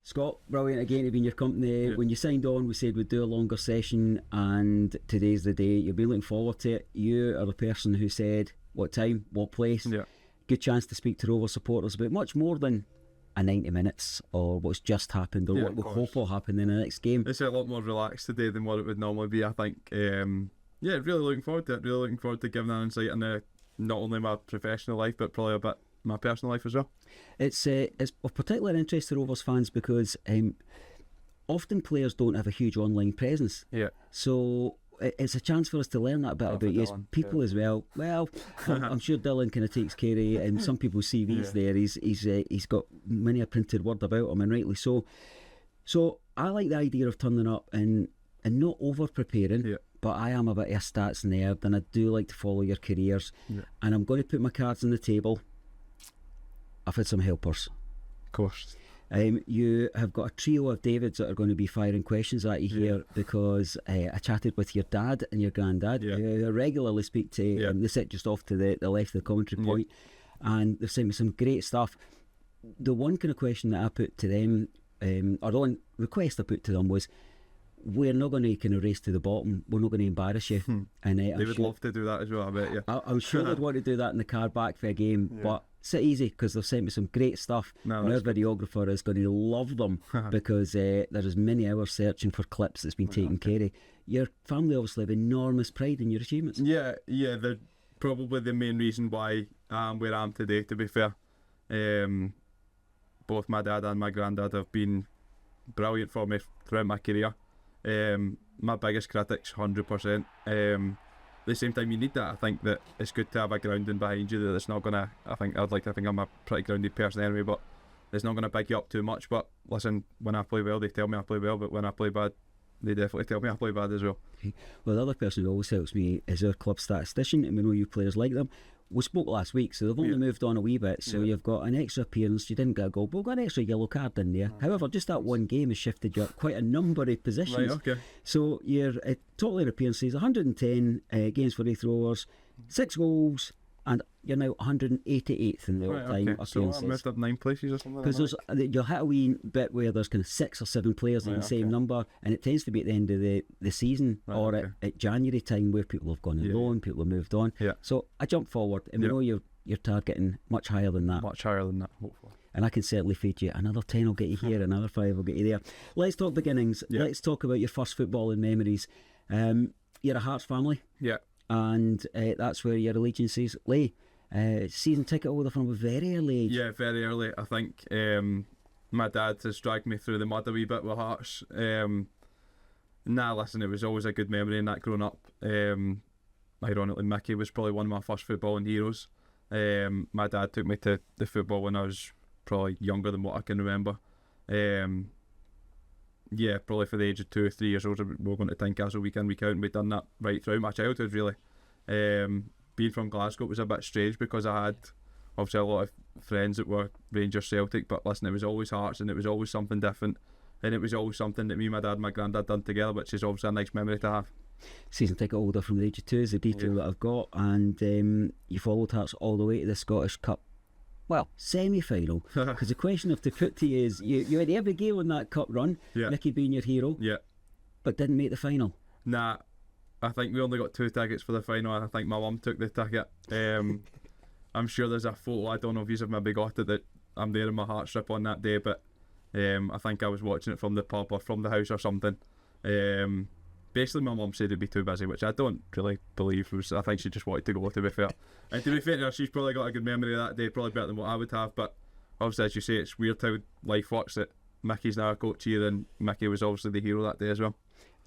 Scott, brilliant again to be in your company. When you signed on, we said we'd do a longer session, and today's the day. You've been looking forward to it. You are the person who said what time, what place. Good chance to speak to Rovers supporters about much more than a 90 minutes or what's just happened or what we hope will happen in the next game. It's a lot more relaxed today than what it would normally be, I think. Really looking forward to it. Really looking forward to giving an insight into not only my professional life but probably a bit my personal life as well. It's of particular interest to Rovers fans because often players don't have a huge online presence. So it's a chance for us to learn that bit about you as people as well. Well, I'm sure Dylan kind of takes care of some people's CVs there. He's got many a printed word about him, and rightly so. So I like the idea of turning up and not over preparing. But I am a bit of a stats nerd, and I do like to follow your careers. And I'm going to put my cards on the table. I've had some helpers. Of course. You have got a trio of Davids that are going to be firing questions at you here because I chatted with your dad and your granddad. I regularly speak to they sit just off to the left of the commentary point, and they've sent me some great stuff. The one kind of question that I put to them, or the one request I put to them was, we're not going to kind of race to the bottom. We're not going to embarrass you. And they would love to do that as well, I bet you. I'm sure they'd want to do that in the car back for a game, but sit easy because they've sent me some great stuff. And our videographer is going to love them because there is many hours searching for clips that's been taken care of. Your family obviously have enormous pride in your achievements. They're probably the main reason why I'm where I am today, to be fair. Both my dad and my granddad have been brilliant for me throughout my career. My biggest critics, 100%. At the same time, you need that. I think that it's good to have a grounding behind you that it's not gonna. I'd like to think I'm a pretty grounded person anyway, but it's not gonna big you up too much. But listen, when I play well, they tell me I play well, but when I play bad, they definitely tell me I play bad as well. Well, the other person who always helps me is our club statistician, and we know you players like them. We spoke last week, so they've only moved on a wee bit, so you've got an extra appearance, you didn't get a goal, but we've got an extra yellow card in there. However, just that one game has shifted you up quite a number of positions. So your total appearances, 110 games for Raith Rovers, 6 goals, and you're now 188th in the all-time appearances. So I moved up 9 places or something. Because you'll hit a wee bit where there's kind of 6 or 7 players in the same number, and it tends to be at the end of the season or at January time where people have gone on loan, people have moved on. So I jumped forward, and we know you're targeting much higher than that. Much higher than that, hopefully. And I can certainly feed you. Another 10 will get you here, another 5 will get you there. Let's talk beginnings. Let's talk about your first footballing memories. You're a Hearts family. And that's where your allegiances lay. Season ticket holder from a very early age. Very early. I think my dad has dragged me through the mud a wee bit with Hearts. Listen, it was always a good memory in that growing up. Ironically, Mickey was probably one of my first footballing heroes. My dad took me to the football when I was probably younger than what I can remember. Probably for the age of 2 or 3 years old, we were going to Tynecastle week in, week out, and we'd done that right throughout my childhood, really. Being from Glasgow, it was a bit strange because I had obviously a lot of friends that were Rangers, Celtic, but listen, it was always Hearts, and it was always something different, and it was always something that me, my dad and my granddad done together, which is obviously a nice memory to have. Season ticket holder from the age of 2 is the detail that I've got, and you followed Hearts all the way to the Scottish Cup, semi-final, because the question I have to put to you is, you had every game on that cup run, Mickey being your hero, but didn't make the final. Nah, I think we only got 2 tickets for the final, and I think my mum took the ticket. I'm sure there's a photo, I don't know if you've maybe got it, that I'm there in my Hearts strip on that day, but I think I was watching it from the pub or from the house or something. Basically my mum said it'd be too busy, which I don't really believe. I think she just wanted to go, to be fair. And to be fair to her, she's probably got a good memory of that day, probably better than what I would have, but obviously, as you say, it's weird how life works, that Mickey's now a coach here, and Mickey was obviously the hero that day as well.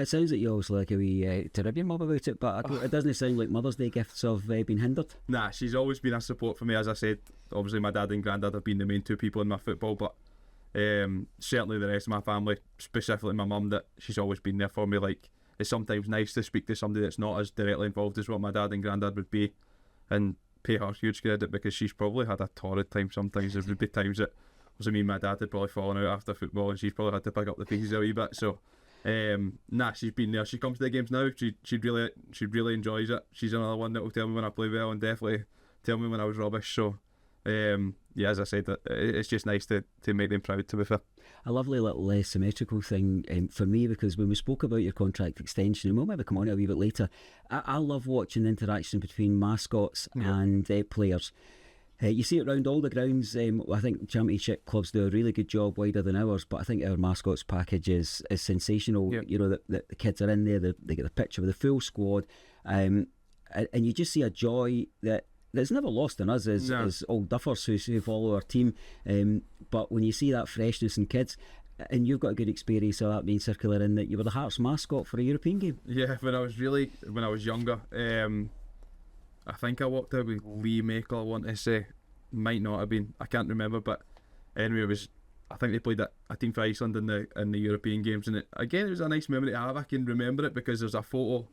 It sounds like you obviously like a wee to rib your mum about it, but it doesn't sound like Mother's Day gifts have been hindered. Nah, she's always been a support for me. As I said, obviously my dad and granddad have been the main 2 people in my football, but certainly the rest of my family, specifically my mum, that she's always been there for me. Like, it's sometimes nice to speak to somebody that's not as directly involved as what my dad and granddad would be, and pay her huge credit, because she's probably had a torrid time sometimes. There would be times that me and my dad had probably fallen out after football, and she's probably had to pick up the pieces a wee bit. So she's been there. She comes to the games now. She really enjoys it. She's another one that will tell me when I play well, and definitely tell me when I was rubbish. So Yeah, as I said, it's just nice to make them proud, to be fair. A lovely little symmetrical thing for me, because when we spoke about your contract extension, and we'll maybe come on to it a wee bit later, I love watching the interaction between mascots and players. You see it around all the grounds. I think Championship clubs do a really good job wider than ours, but I think our mascots package is sensational. Yep. You know, the kids are in there, they get the picture with the full squad, and you just see a joy that's never lost in us as old duffers who follow our team. But when you see that freshness in kids, and you've got a good experience of that being circular, in that you were the Hearts mascot for a European game. Yeah, when I was younger, I think I walked out with Lee Makel, I want to say. Might not have been, I can't remember, but anyway, I think they played a team for Iceland in the European games, and it was a nice memory to have. I can remember it because there's a photo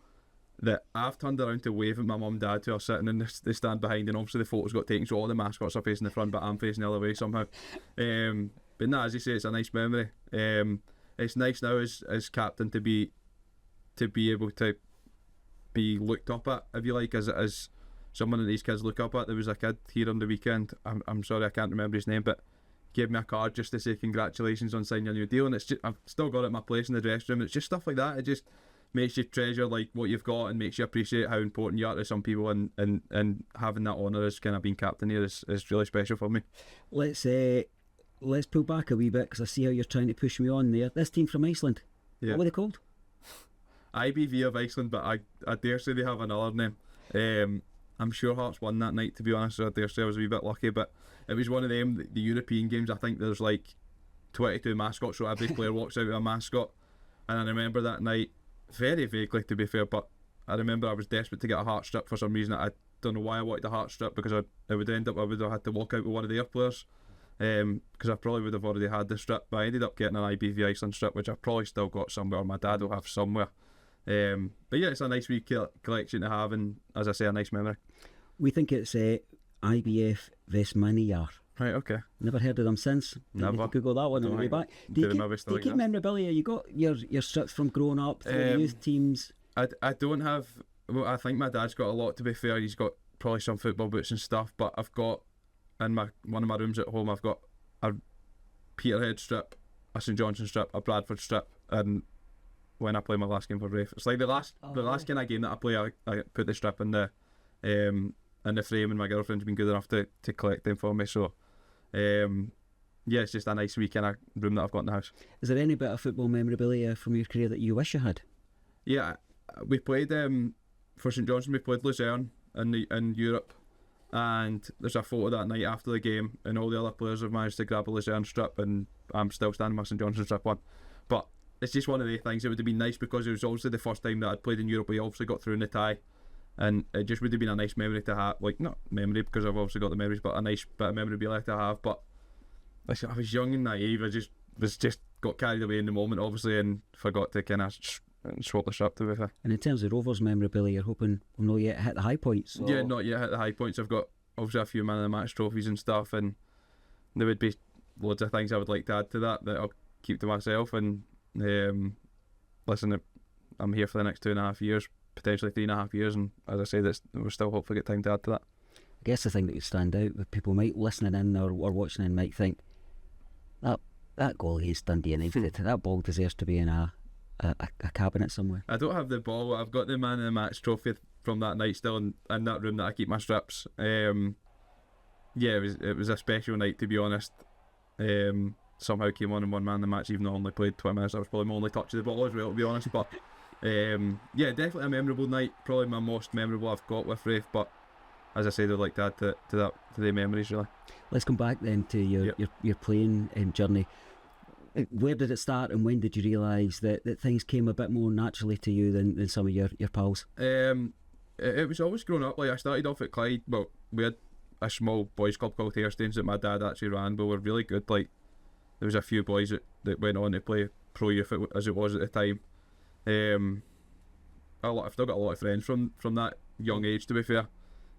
that I've turned around to wave at my mum and dad, who are sitting in the stand behind, and obviously the photos got taken, so all the mascots are facing the front, but I'm facing the other way somehow. But no, as you say, it's a nice memory. It's nice now as captain to be able to be looked up at, if you like, as someone that these kids look up at. There was a kid here on the weekend, I'm sorry I can't remember his name, but gave me a card just to say congratulations on signing your new deal, and it's just, I've still got it at my place in the dressing room. It's just stuff like that. It just makes you treasure like what you've got, and makes you appreciate how important you are to some people, and having that honour as kind of being captain here is really special for me. Let's pull back a wee bit, because I see how you're trying to push me on there. This team from Iceland, what were they called? IBV of Iceland, but I dare say they have another name. I'm sure Hearts won that night, to be honest, so I dare say I was a wee bit lucky, but it was one of them, the European games. I think there's like 22 mascots, so every player walks out with a mascot, and I remember that night very vaguely, to be fair, but I remember I was desperate to get a Heart strip for some reason. I don't know why I wanted a Heart strip, because I would have had to walk out with one of their players, because I probably would have already had the strip, but I ended up getting an IBV Iceland strip, which I've probably still got somewhere, or my dad will have somewhere. But yeah, it's a nice wee collection to have, and as I say, a nice memory. We think it's IBF Vesmaniar. Right, okay. Never heard of them since. Never. Google that one on the way back. Do you keep memorabilia? You got your strips from growing up, through youth teams? I don't have. Well, I think my dad's got a lot, to be fair. He's got probably some football boots and stuff, but I've got in one of my rooms at home, I've got a Peterhead strip, a St Johnstone strip, a Bradford strip, and when I play my last game for Raith, it's like the last kind of game that I play, I put the strip in the frame, and my girlfriend's been good enough to collect them for me. So yeah, it's just a nice wee kind of room that I've got in the house. Is there any bit of football memorabilia from your career that you wish you had? Yeah, we played for St Johnstone. We played Luzerne in Europe, and there's a photo that night after the game, and all the other players have managed to grab a Luzerne strip, and I'm still standing my St Johnstone strip on. But it's just one of the things. It would have been nice, because it was obviously the first time that I'd played in Europe. We obviously got through in the tie, and it just would have been a nice memory to have. Like, not memory, because I've obviously got the memories, but a nice bit of memorabilia to have. But I was young and naive. I just got carried away in the moment, obviously, and forgot to kind of swap the strip, to be fair. And in terms of Rovers memorabilia, you're hoping we'll not yet hit the high points? So. Yeah, not yet hit the high points. I've got obviously a few man of the match trophies and stuff, and there would be loads of things I would like to add to that I'll keep to myself. And listen, I'm here for the next 2.5 years, potentially 3.5 years, and as I say, we're still hopefully get time to add to that. I guess the thing that would stand out, that people might listening in or watching in might think, that goal against Dundee United, that ball deserves to be in a cabinet somewhere. I don't have the ball. I've got the man of the match trophy from that night still in that room that I keep my strips. Yeah, it was a special night, to be honest. Somehow came on and won man of the match, even though I only played 20 minutes. I was probably my only touch of the ball as well, to be honest. But yeah, definitely a memorable night. Probably my most memorable I've got with Raith. But as I said, I'd like to add to the memories, really. Let's come back then to your playing journey. Where did it start, and when did you realise that things came a bit more naturally to you than some of your pals? It was always growing up. Like, I started off at Clyde. Well, we had a small boys club called Hairstains that my dad actually ran, but were really good. Like, there was a few boys that went on to play pro youth as it was at the time. I've still got a lot of friends from that young age, to be fair.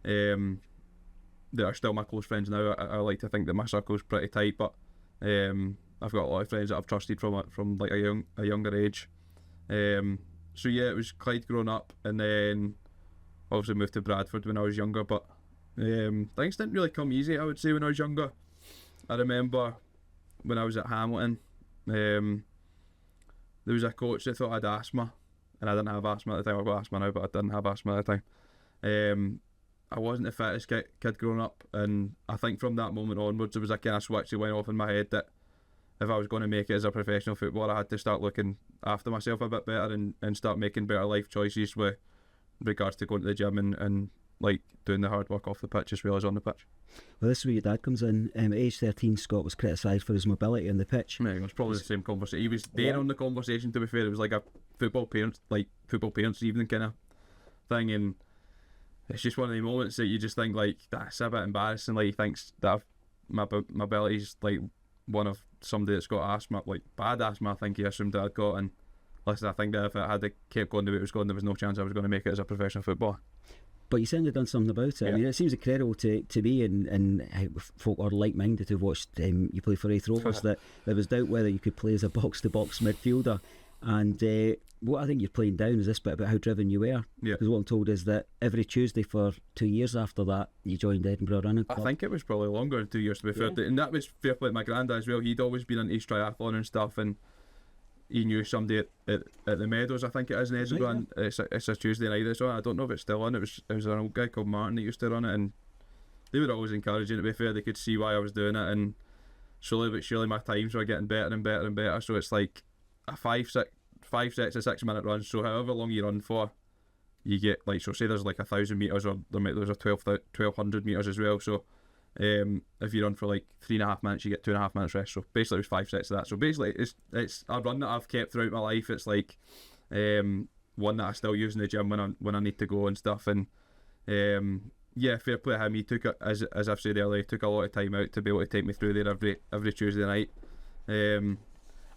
That are still my close friends now. I like to think that my circle's pretty tight, but I've got a lot of friends that I've trusted from like a younger age. So yeah, it was Clyde growing up, and then obviously moved to Bradford when I was younger. But Things didn't really come easy, I would say, when I was younger. I remember when I was at Hamilton, there was a coach that thought I had asthma, and I didn't have asthma at the time. I've got asthma now, but I didn't have asthma at the time. I wasn't the fittest kid growing up, and I think from that moment onwards there was a kind of switch that went off in my head that if I was going to make it as a professional footballer, I had to start looking after myself a bit better and start making better life choices with regards to going to the gym and like doing the hard work off the pitch as well as on the pitch. Well, this is where your dad comes in. At age 13, Scott was criticised for his mobility on the pitch. Yeah, it was probably the same conversation. He was there on the conversation, to be fair. It was like a football parents evening kind of thing, and it's just one of the moments that you just think like, that's a bit embarrassing. Like, he thinks that my ability's like one of somebody that's got asthma, like bad asthma. I think he assumed that I'd got, and listen, I think that if I had kept going the way it was going, there was no chance I was going to make it as a professional footballer. But you certainly done something about it. Yeah. I mean, it seems incredible to me and folk are like-minded who've watched you play for Raith Rovers that there was doubt whether you could play as a box-to-box midfielder. And what I think you're playing down is this bit about how driven you were. Yeah. Because what I'm told is that every Tuesday for 2 years after that, you joined Edinburgh Running Club. I think it was probably longer than 2 years, to be fair. And that was fair play to my granddad as well. He'd always been into triathlon and stuff, and he knew somebody at the Meadows, I think it is in Edinburgh, right, yeah. It's a Tuesday night that's on. I don't know if it's still on. It was an old guy called Martin that used to run it, and they were always encouraging. To be fair, they could see why I was doing it, and slowly but surely my times were getting better and better and better. So it's like a five sets of 6 minute runs. So however long you run for, you get like, so say there's like 1,000 metres, or there's a 1,200 metres as well. So if you run for like 3.5 minutes, you get 2.5 minutes rest. So basically it was 5 sets of that. So basically it's a run that I've kept throughout my life. It's like one that I still use in the gym when I need to go and stuff. And yeah, fair play to him. He took it, as I've said earlier, he took a lot of time out to be able to take me through there every Tuesday night.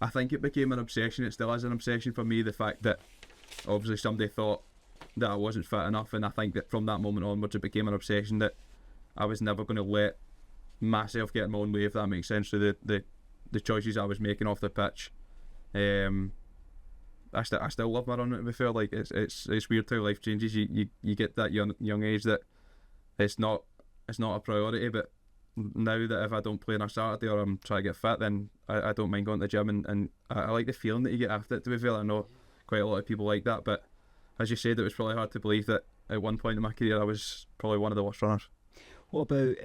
I think it became an obsession. It still is an obsession for me, the fact that obviously somebody thought that I wasn't fit enough, and I think that from that moment onwards it became an obsession that I was never going to let myself get in my own way, if that makes sense. So the choices I was making off the pitch, I still love my running, to be fair. Like it's weird how life changes. You get that young age that it's not a priority, but now that if I don't play on a Saturday or I'm trying to get fit, then I don't mind going to the gym, and I like the feeling that you get after it, to be fair. I know quite a lot of people like that, but as you said, it was probably hard to believe that at one point in my career I was probably one of the worst runners. What about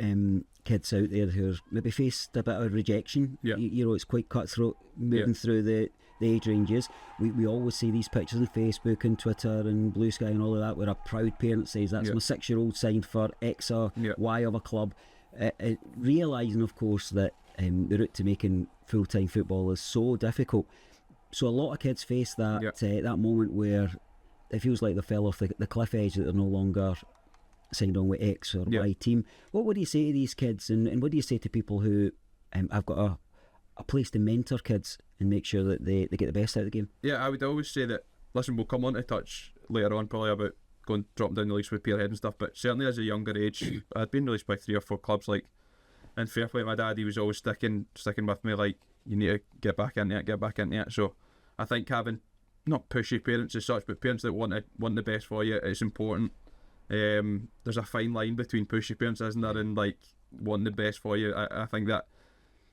kids out there who maybe faced a bit of rejection? Yeah. You know, it's quite cutthroat moving through the age ranges. We always see these pictures on Facebook and Twitter and Blue Sky and all of that where a proud parent says, that's my 6-year-old signed for X or Y of a club. Realising, of course, that the route to making full-time football is so difficult. So a lot of kids face that that moment where it feels like they fell off the cliff edge, that they're no longer signed on with X or Y team. What do you say to these kids, and what do you say to people who have got a place to mentor kids and make sure that they get the best out of the game? Yeah, I would always say that, listen, we'll come on to touch later on probably about dropping down the leagues with Peterhead and stuff, but certainly as a younger age, I'd been released by 3 or 4 clubs, like, and fair play to my dad, he was always sticking with me, like, you need to get back into it. So I think having not pushy parents as such, but parents that want the best for you, it's important. There's a fine line between pushy parents, isn't there, and like wanting the best for you. I think that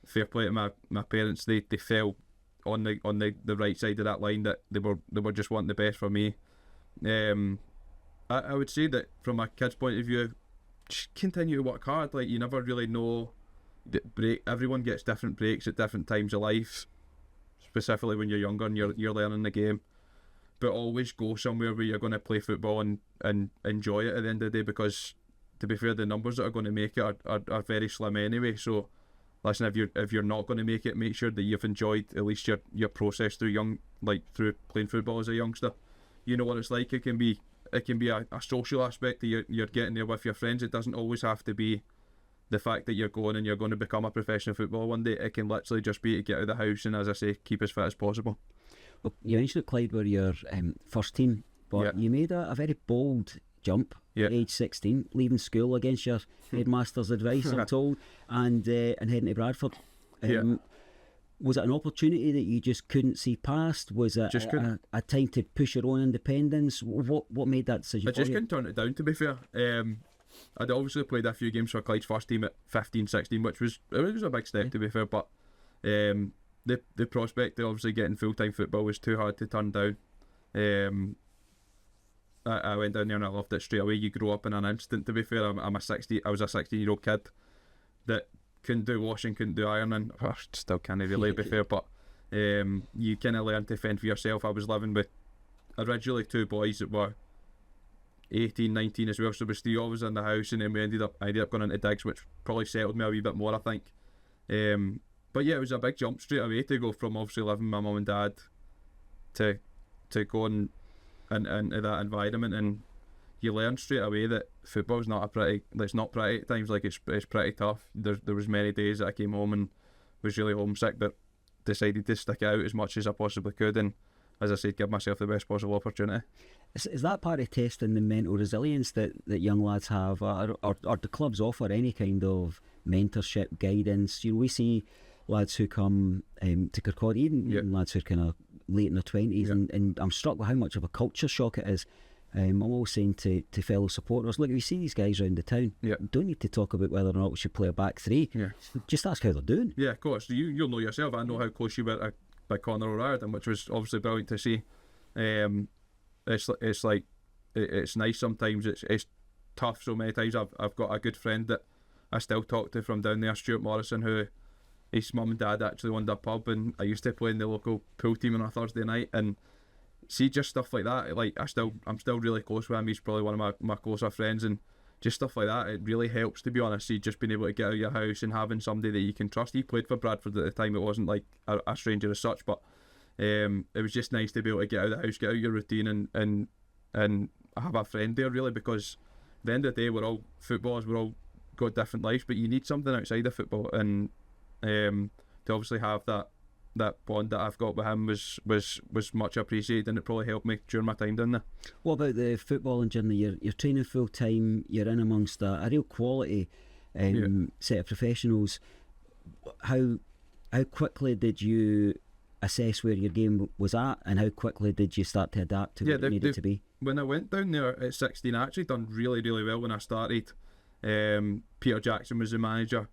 fair play to my parents, they fell on the right side of that line, that they were just wanting the best for me. I would say that from a kid's point of view, just continue to work hard. Like, you never really know everyone gets different breaks at different times of life, specifically when you're younger and you're learning the game. But always go somewhere where you're going to play football and enjoy it at the end of the day, because to be fair, the numbers that are going to make it are very slim anyway. So listen, if you're not going to make it, make sure that you've enjoyed at least your process through playing football as a youngster. You know what it's like. It can be a social aspect that you're getting there with your friends. It doesn't always have to be the fact that you're going to become a professional footballer one day. It can literally just be to get out of the house and, as I say, keep as fit as possible. Well, you mentioned that Clyde were your first team, but you made a very bold jump at age 16, leaving school against your headmaster's advice, I'm told, and heading to Bradford. Was it an opportunity that you just couldn't see past? Was it a time to push your own independence? What made that decision? I just couldn't turn it down, to be fair. I'd obviously played a few games for Clyde's first team at 15, 16, which was a big step to be fair. But the prospect of obviously getting full-time football was too hard to turn down. I went down there and I loved it straight away. You grow up in an instant. To be fair, I was a 16-year-old kid that couldn't do washing, couldn't do ironing. I still can't really be fair, but you kind of learn to fend for yourself. I was living with originally 2 boys that were 18, 19 as well, so there was 3 of us in the house, and then I ended up going into digs, which probably settled me a wee bit more, I think. But yeah, it was a big jump straight away to go from obviously living with my mum and dad to going into that environment, and you learn straight away that football's not pretty at times. Like it's pretty tough. There was many days that I came home and was really homesick, but decided to stick it out as much as I possibly could, and as I said, give myself the best possible opportunity. Is that part of testing the mental resilience that young lads have, or do clubs offer any kind of mentorship, guidance? We see lads who come to Kirkcaldy, even lads who are kind of late in their 20s, and I'm struck with how much of a culture shock it is. I'm always saying to fellow supporters, look, if you see these guys around the town, don't need to talk about whether or not we should play a back 3. Just ask how they're doing. Yeah, of course. You'll know yourself. I know how close you were by Conor O'Riordan, which was obviously brilliant to see. It's nice sometimes. It's tough so many times. I've got a good friend that I still talk to from down there, Stuart Morrison, who his mum and dad actually owned a pub, and I used to play in the local pool team on a Thursday night, and see just stuff like that. Like I'm still really close with him. He's probably one of my closer friends, and just stuff like that, it really helps, to be honest. See, just being able to get out of your house and having somebody that you can trust. He played for Bradford at the time. It wasn't like a stranger as such, but it was just nice to be able to get out of the house, get out of your routine, and have a friend there, really, because at the end of the day, we're all footballers, we're all got different lives, but you need something outside of football, and to obviously have that bond that I've got with him was much appreciated, and it probably helped me during my time down there. What about the footballing journey? You're training full time, you're in amongst a real quality set of professionals. How quickly did you assess where your game was at, and how quickly did you start to adapt to what it needed to be? When I went down there at 16, I actually done really, really well when I started. Peter Jackson was the manager,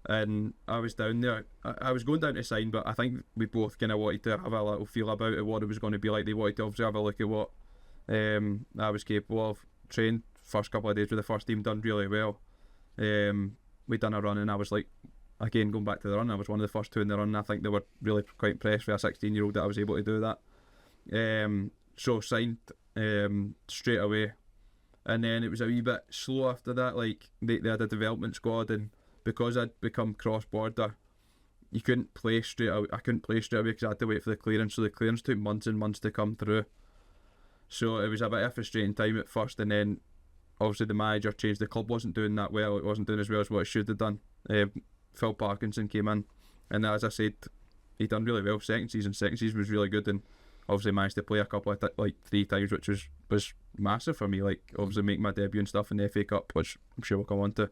and I was down there. I was going down to sign, but I think we both kind of wanted to have a little feel about it, what it was going to be like. They wanted to obviously have a look at what I was capable of. Trained first couple of days with the first team, done really well. We done a run, and I was like, again, going back to the run, I was one of the first 2 in the run. I think they were really quite impressed with a 16-year-old that I was able to do that. So signed straight away, and then it was a wee bit slow after that. Like they had a development squad, and because I'd become cross-border, you couldn't play straight away. I couldn't play straight away because I had to wait for the clearance. So the clearance took months and months to come through. So it was a bit of a frustrating time at first, and then obviously the manager changed. The club wasn't doing that well. It wasn't doing as well as what it should have done. Phil Parkinson came in, and as I said, he done really well. Second season was really good, and obviously managed to play a couple of 3 times, which was massive for me. Like obviously make my debut and stuff in the FA Cup, which I'm sure we'll come on to.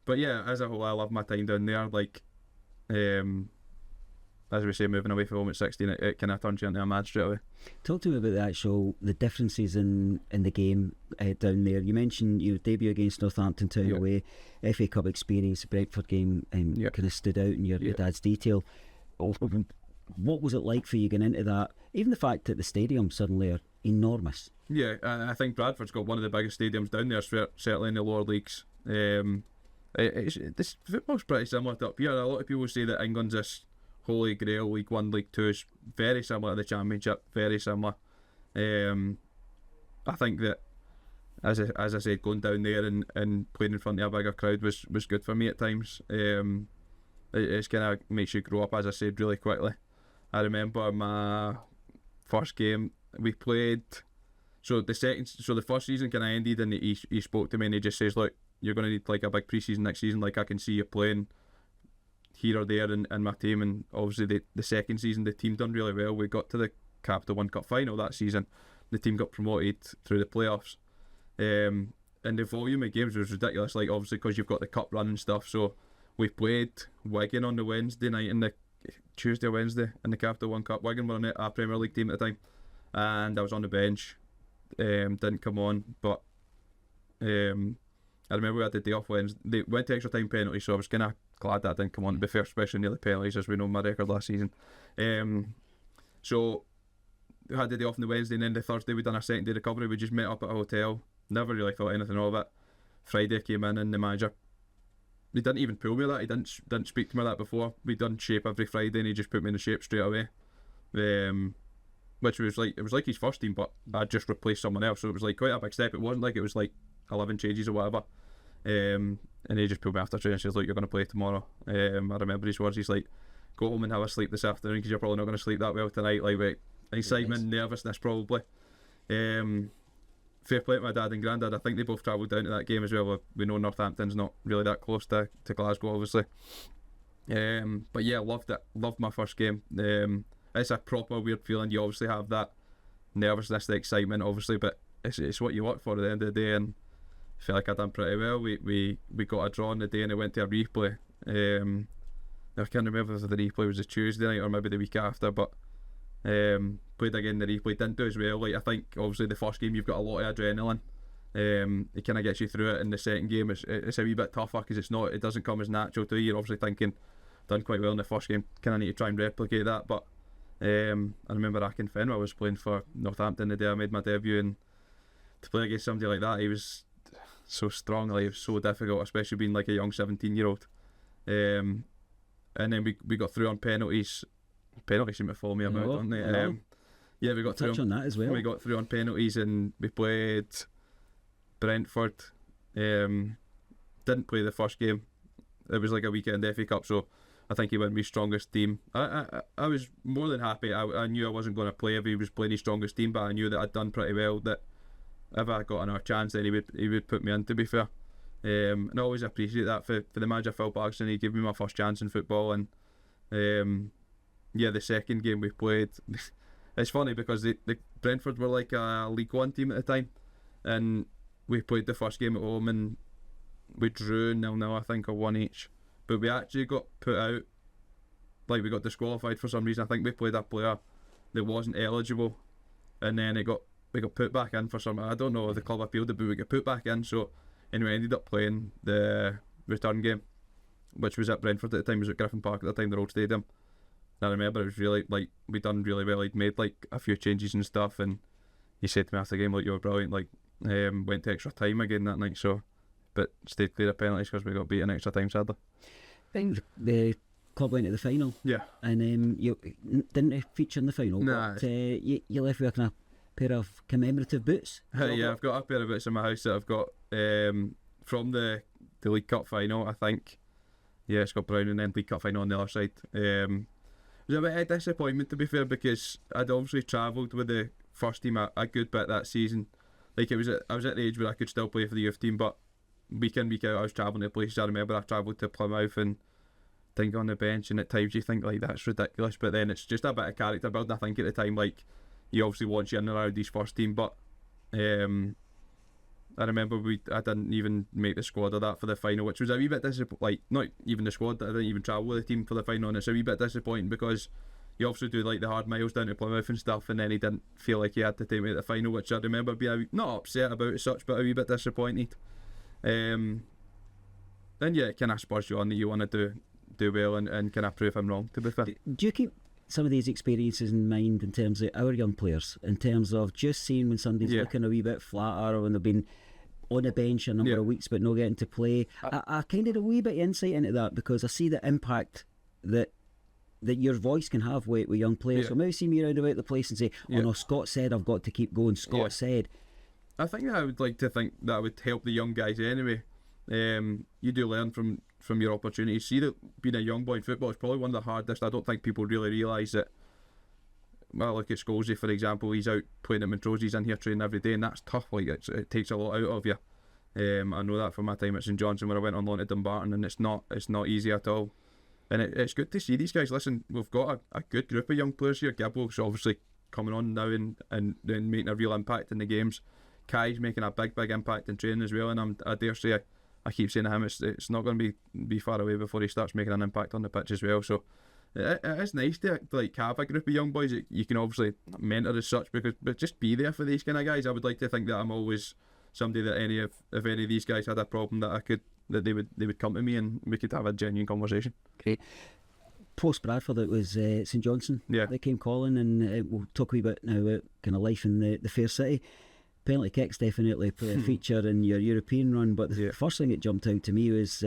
But yeah, as a whole, I love my time down there. Like, as we say, moving away from home at 16, it kind of turns you into a mad straight away. Talk to me about the differences in the game down there. You mentioned your debut against Northampton Town away, FA Cup experience, the Brentford game kind of stood out in your dad's detail. What was it like for you going into that? Even the fact that the stadium suddenly are enormous. Yeah, I think Bradford's got one of the biggest stadiums down there, certainly in the lower leagues. This football's pretty similar to up here. A lot of people say that England's this holy grail. League 1, League 2 is very similar to the Championship, very similar. I think that as I said, going down there and playing in front of a bigger crowd was good for me at times. It's kind of makes you grow up, as I said, really quickly. I remember my first game we played. So the first season kind of ended, and he spoke to me and he just says, look, you're going to need like a big pre-season next season. Like I can see you playing here or there in my team. And obviously the second season the team done really well. We got to the Capital One Cup final that season. The team got promoted through the playoffs. And the volume of games was ridiculous. Like obviously because you've got the cup run and stuff. So we played Wigan on the Wednesday night and the Tuesday or Wednesday in the Capital One Cup. Wigan were on a Premier League team at the time, and I was on the bench. Didn't come on, but I remember we had the day off Wednesday. They went to extra time penalties, so I was kind of glad that I didn't come on to be fair, especially near the penalties, as we know my record last season. So we had the day off on the Wednesday, and then the Thursday we done a second day recovery. We just met up at a hotel. Never really thought anything of it. Friday came in, and the manager, he didn't even pull me that. He didn't speak to me that before. We done shape every Friday, and he just put me in the shape straight away. Which was like, it was like his first team, but I just replaced someone else, so it was like quite a big step. It wasn't like it was like 11 changes or whatever. And he just pulled me after training and says, look, you're going to play tomorrow. I remember his words. He's like, go home and have a sleep this afternoon, because you're probably not going to sleep that well tonight. Like, wait, excitement, nervousness probably. Fair play to my dad and granddad. I think they both travelled down to that game as well. We know Northampton's not really that close to Glasgow, obviously. But yeah, loved it. Loved my first game. It's a proper weird feeling. You obviously have that nervousness, the excitement, obviously, but it's what you work for at the end of the day, and I feel like I done pretty well. We got a draw on the day, and it went to a replay. I can't remember if the replay was a Tuesday night or maybe the week after, but played again the replay, didn't do as well. Like, I think obviously the first game you've got a lot of adrenaline. It kind of gets you through it. In the second game it's a wee bit tougher, because it doesn't come as natural to you. You're obviously thinking, done quite well in the first game, kind of need to try and replicate that. But I remember Akinfenwa, I was playing for Northampton the day I made my debut, and to play against somebody like that, he was so strong. Like, it was so difficult, especially being like a young 17-year-old. And then we got through on penalties. Penalties seem to follow me about, don't they? Yeah, we got through on that as well. We got through on penalties, and we played Brentford. Didn't play the first game. It was like a weekend FA Cup, so I think he went with his strongest team. I was more than happy. I knew I wasn't going to play if he was playing his strongest team, but I knew that I'd done pretty well, that if I got another chance, then he would put me in, to be fair. And I always appreciate that for the manager, Phil Parkinson. He gave me my first chance in football, and the second game we played, it's funny because the Brentford were like a League One team at the time, and we played the first game at home and we drew 0-0, I think, or 1 each. But we actually got put out, like we got disqualified for some reason. I think we played a player that wasn't eligible, and then we got put back in for some, I don't know if the club appealed it, but we got put back in. So anyway, I ended up playing the return game, which was at Brentford at the time. It was at Griffin Park at the time, the old stadium. And I remember it was really, like, we'd done really well. He'd made like a few changes and stuff, and he said to me after the game, like, you were brilliant. Like, went to extra time again that night, so, but stayed clear of penalties because we got beaten extra time, sadly. I think the club went to the final. Yeah. And you didn't feature in the final. Nah. But you left with a pair of commemorative boots. Yeah, I've got a pair of boots in my house that I've got from the League Cup final, I think. Yeah, it's got brown and then League Cup final on the other side. It was a bit of a disappointment, to be fair, because I'd obviously travelled with the first team a good bit that season. Like, I was at the age where I could still play for the youth team, but week in, week out, I was travelling to places. I remember I travelled to Plymouth and think on the bench, and at times you think, like, that's ridiculous, but then it's just a bit of character building. I think at the time, like, he obviously wants you in and around his first team, but I remember I didn't even make the squad of that for the final, which was a wee bit disappointing. Like, not even the squad, I didn't even travel with the team for the final, and it's a wee bit disappointing because you obviously do like the hard miles down to Plymouth and stuff, and then he didn't feel like he had to take me at the final, which I remember being not upset about as such, but a wee bit disappointed. Then yeah, it kind of spurs you on that you want to do well and kind of prove him wrong, to be fair. Do you keep some of these experiences in mind in terms of our young players, in terms of just seeing when somebody's looking a wee bit flatter, or when they've been on the bench a number of weeks but not getting to play? I kind of a wee bit of insight into that, because I see the impact that your voice can have with young players. So maybe see me around about the place and say, oh no, Scott said I've got to keep going, Scott said. I think that I would like to think that would help the young guys anyway. You do learn from your opportunities. See that being a young boy in football is probably one of the hardest. I don't think people really realise that. Well, look at Scholesy, for example. He's out playing at Montrose, he's in here training every day, and that's tough. Like, it takes a lot out of you. I know that from my time at St Johnstone, when I went on loan to Dumbarton, and it's not easy at all. And it's good to see these guys. Listen, we've got a good group of young players here. Gibbo's obviously coming on now and making a real impact in the games. Kai's making a big impact in training as well, and I dare say, I keep saying to him, it's not going to be far away before he starts making an impact on the pitch as well. So it is nice to like have a group of young boys that you can obviously mentor as such, but just be there for these kind of guys. I would like to think that I'm always somebody that if any of these guys had a problem that they would come to me and we could have a genuine conversation. Great. Post Bradford, it was St Johnstone. Yeah. They came calling, and we'll talk a wee bit now about kind of life in the fair city. Penalty kicks definitely play a feature in your European run, but the first thing that jumped out to me was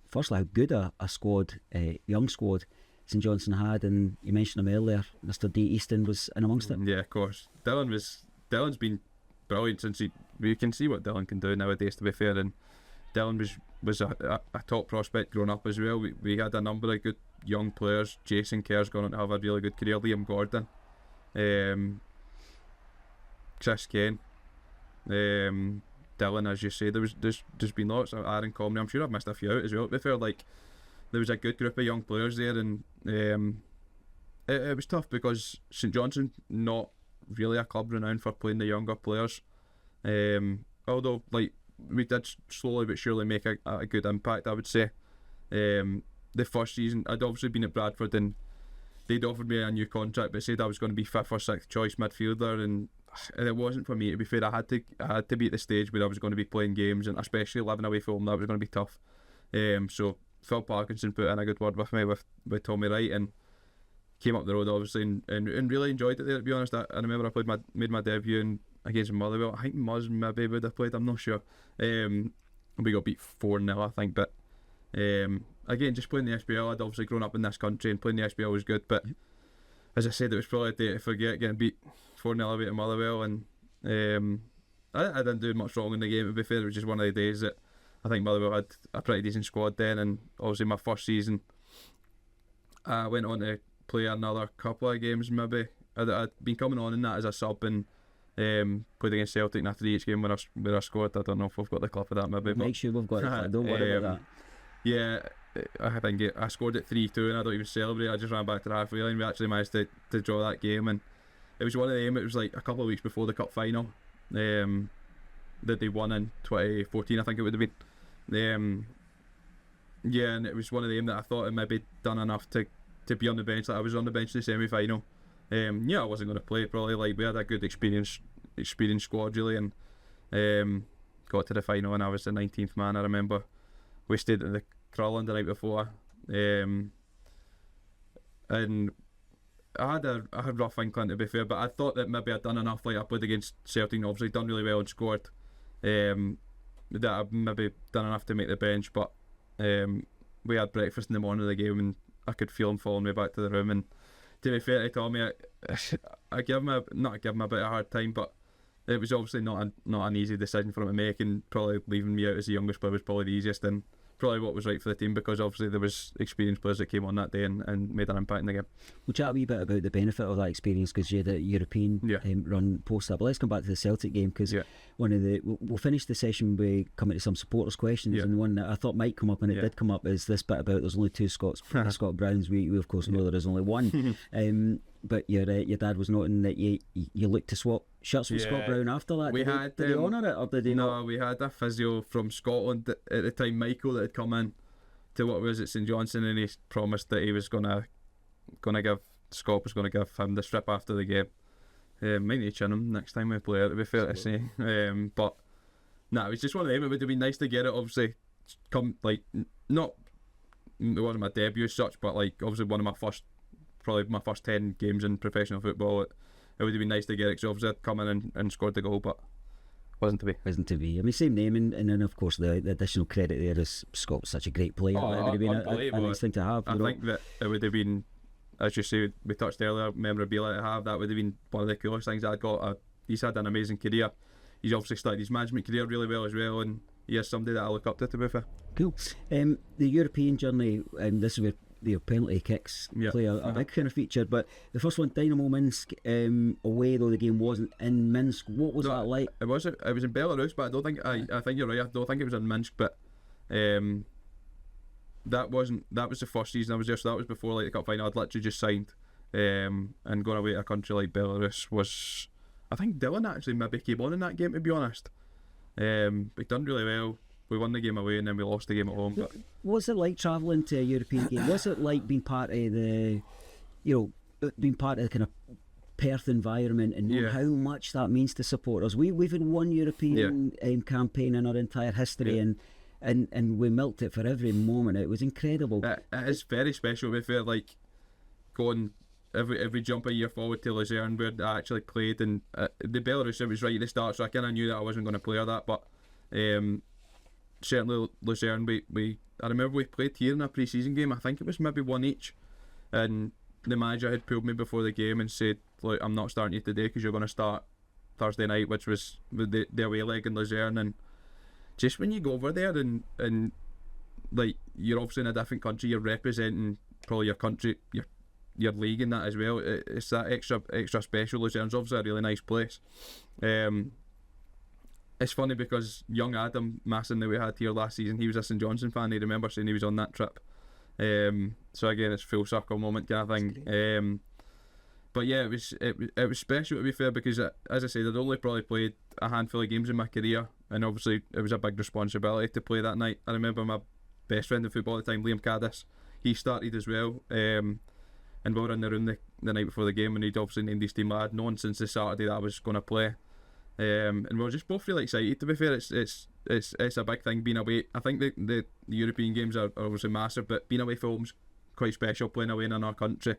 firstly how good a squad, young squad, St Johnstone had, and you mentioned him earlier, Mr D Easton was in amongst it. Yeah, of course. Dylan's been brilliant since we can see what Dylan can do nowadays, to be fair, and Dylan was a top prospect growing up as well. We had a number of good young players. Jason Kerr's gone on to have a really good career, Liam Gordon, Chris Kane, Dylan, as you say. There's been lots of Aaron Comrie. I'm sure I've missed a few out as well. To be fair, like, there was a good group of young players there, and it was tough because St Johnstone not really a club renowned for playing the younger players, although like we did slowly but surely make a good impact, I would say. The first season I'd obviously been at Bradford, and they'd offered me a new contract but said I was going to be 5th or 6th choice midfielder, and it wasn't for me, to be fair. I had to be at the stage where I was going to be playing games, and especially living away from home, that was going to be tough. So Phil Parkinson put in a good word with me with Tommy Wright, and came up the road obviously, and really enjoyed it there, to be honest. I remember I made my debut against Motherwell. I think Muzz maybe would have played, I'm not sure. We got beat 4-0 I think, but again, just playing the SPL, I'd obviously grown up in this country, and playing the SPL was good, but as I said, it was probably a day to forget, getting beat 4-0 away to Motherwell, and I didn't do much wrong in the game, to be fair. It was just one of the days that I think Motherwell had a pretty decent squad then, and obviously my first season I went on to play another couple of games maybe. I'd been coming on in that as a sub, and played against Celtic, and after each game where I scored, I don't know if we've got the clip of that maybe. Make sure we've got it, don't worry about that. Yeah, I think I scored at 3-2 and I don't even celebrate. I just ran back to the halfway line. We actually managed to draw that game, and it was one of them. It was like a couple of weeks before the cup final that they won in 2014, I think it would have been. Yeah, and it was one of them that I thought I maybe done enough to be on the bench. Like, I was on the bench in the semi-final. Yeah, I wasn't going to play probably. Like, we had a good experienced squad really, and got to the final, and I was the 19th man. I remember we stayed at the Crowland the night before, and I had a rough inkling, to be fair, but I thought that maybe I'd done enough. Like, I played against Celtic and obviously done really well and scored, that I'd maybe done enough to make the bench, but we had breakfast in the morning of the game, and I could feel him following me back to the room. And to be fair to Tommy, I give him not give him a bit of a hard time, but it was obviously not an easy decision for him to make, and probably leaving me out as the youngest player was probably the easiest, and probably what was right for the team, because obviously there was experienced players that came on that day and made an impact in the game. We'll chat a wee bit about the benefit of that experience, because you had a European run post that, but let's come back to the Celtic game, because we'll finish the session by coming to some supporters' questions, and one that I thought might come up, and it did come up, is this bit about there's only 2 Scott Browns. We of course know there is only one. But your dad was noting that you looked to swap shirts with Scott Brown after that. Did they honour it, or did he not? No, we had a physio from Scotland at the time, Michael, that had come in to what was at St Johnstone, and he promised that he was gonna give Scott was gonna give him the strip after the game. Might need to chin him next time we play it, to be fair to say. But nah, it was just one of them. It would have been nice to get it. Obviously, it wasn't my debut as such, but like obviously probably my first 10 games in professional football. It would have been nice to get it, because obviously I'd come in and scored the goal, but wasn't to be. I mean, same name, and then of course the additional credit there is Scott was such a great player. It would have been a nice thing to have. I think that it would have been, as you say, we touched earlier, memorabilia to have. That would have been one of the coolest things I got. He's had an amazing career. He's obviously started his management career really well as well, and he is somebody that I look up to be fair. Cool. The European journey, this is where the penalty kicks play a big kind of feature, but the first one, Dynamo Minsk, away, though the game wasn't in Minsk. What was that like? It was in Belarus, but I don't think I think you're right. I don't think it was in Minsk, but that was the first season I was there, so that was before like the cup final. I'd literally just signed, and going away to a country like Belarus was, I think Dylan actually maybe came on in that game, to be honest. We done really well. We won the game away, and then we lost the game at home. But what's it like travelling to a European game? What's it like being part of the kind of Perth environment and know how much that means to supporters. We've had one European campaign in our entire history, and we milked it for every moment. It was incredible. It is very special. To be fair, like going every jump a year forward to Luzerne where I actually played, and the Belarus, it was right at the start, so I kind of knew that I wasn't going to play or that, but certainly Luzerne, I remember we played here in a pre-season game. I think it was maybe one each, and the manager had pulled me before the game and said, look, I'm not starting you today because you're going to start Thursday night, which was the away leg in Luzerne. And just when you go over there and like you're obviously in a different country, you're representing probably your country, your league in that as well. It's that extra special. Luzerne's obviously a really nice place. It's funny because young Adam Masson that we had here last season, he was a St Johnstone fan. I remember saying he was on that trip. So again, it's full circle moment kind of thing. But yeah, it was special, to be fair, because as I said, I'd only probably played a handful of games in my career, and obviously it was a big responsibility to play that night. I remember my best friend in football at the time, Liam Caddis, he started as well, and we were in the room the night before the game, and he'd obviously named his team. I had known since the Saturday that I was going to play, and we were just both really excited. To be fair, it's a big thing being away. I think the European games are obviously massive, but being away from home's quite special, playing away in our country.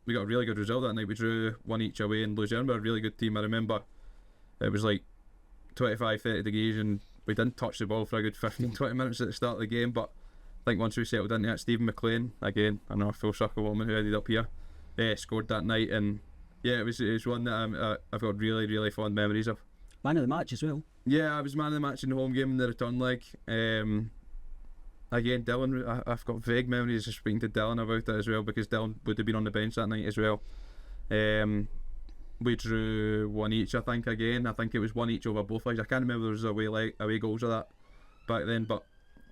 We got a really good result that night. We drew one each away in Luzerne. We were a really good team. I remember it was like 25-30 degrees and we didn't touch the ball for a good 15-20 minutes at the start of the game, but I think once we settled into it, Stephen McLean, again, another full circle woman who ended up here, scored that night, and yeah, it was one that I've got really, really fond memories of. Man of the match as well. Yeah, I was man of the match in the home game and the return leg. Again, Dylan, I've got vague memories of speaking to Dylan about it as well, because Dylan would have been on the bench that night as well. We drew one each, I think, again. I think it was one each over both legs. I can't remember if there was away goals of that back then, but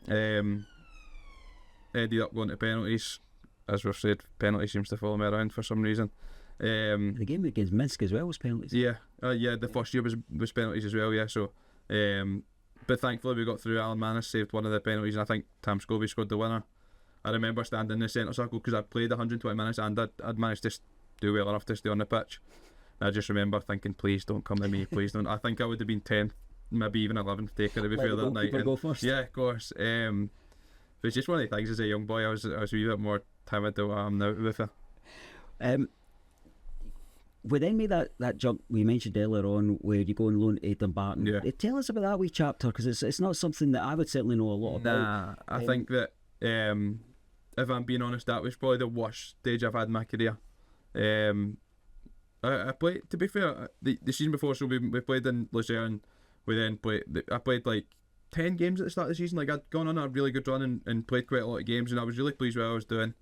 ended up going to penalties. As we've said, penalty seems to follow me around for some reason. The game against Minsk as well was penalties. Yeah, the first year was penalties as well, yeah, so but thankfully we got through. Alan Mannis saved one of the penalties, and I think Tam Scobie scored the winner. I remember standing in the centre circle because I'd played 120 minutes and I'd managed to do well enough to stay on the pitch. And I just remember thinking, please don't come to me, please don't. I think I would have been 10th, maybe even 11th taker, to be fair, that night. Go first. Yeah, of course. But it's just one of the things. As a young boy, I was a wee bit more timid than I am now, to be fair. We then made that jump we mentioned earlier on, where you go and loan to Dumbarton. Yeah. Tell us about that wee chapter, because it's not something that I would certainly know a lot about. I think that if I'm being honest, that was probably the worst stage I've had in my career. I played, to be fair, the season before, so we played in Luzerne. I played like 10 games at the start of the season. Like, I'd gone on a really good run and played quite a lot of games, and I was really pleased with what I was doing.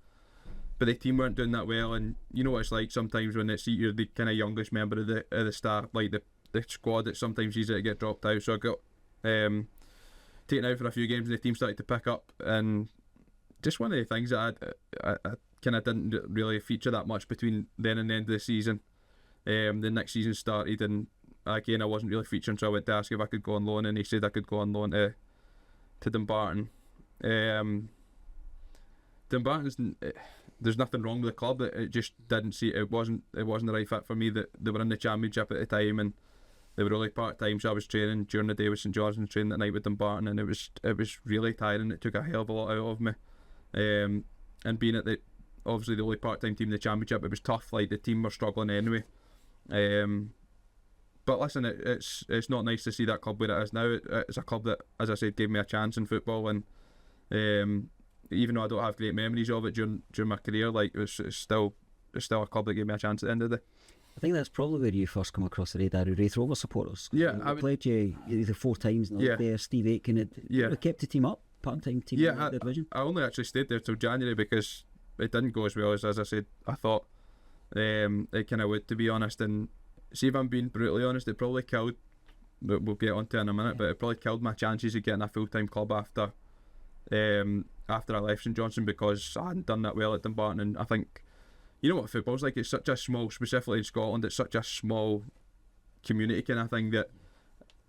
But the team weren't doing that well, and you know what it's like sometimes when you're the kind of youngest member of the staff, like the squad, it's sometimes easy to get dropped out. So I got taken out for a few games, and the team started to pick up. And just one of the things that I kind of didn't really feature that much between then and the end of the season. The next season started, and again I wasn't really featuring, so I went to ask if I could go on loan, and he said I could go on loan to Dumbarton. Dumbarton's, there's nothing wrong with the club. It just didn't see it wasn't the right fit for me. That they were in the Championship at the time, and they were only part time. So I was training during the day with St Johnstone, training at night with Dumbarton, and it was really tiring. It took a hell of a lot out of me. And being at obviously the only part time team in the Championship, it was tough. Like, the team were struggling anyway. But listen, it's not nice to see that club where it is now. It's a club that, as I said, gave me a chance in football, and even though I don't have great memories of it during my career, like, it's still a club that gave me a chance at the end of the day. I think that's probably where you first come across the radar of Raith Rovers supporters. Yeah, I played you either 4 times in the there. Steve Aitken had kept the team up, part-time team in the division. I only actually stayed there till January because it didn't go as well as I said I thought it kind of would, to be honest. And see, if I'm being brutally honest, it probably killed, we'll get onto it in a minute, but it probably killed my chances of getting a full-time club after I left St Johnstone, because I hadn't done that well at Dumbarton. And I think, you know what football's like, it's such a small, specifically in Scotland, it's such a small community kind of thing, that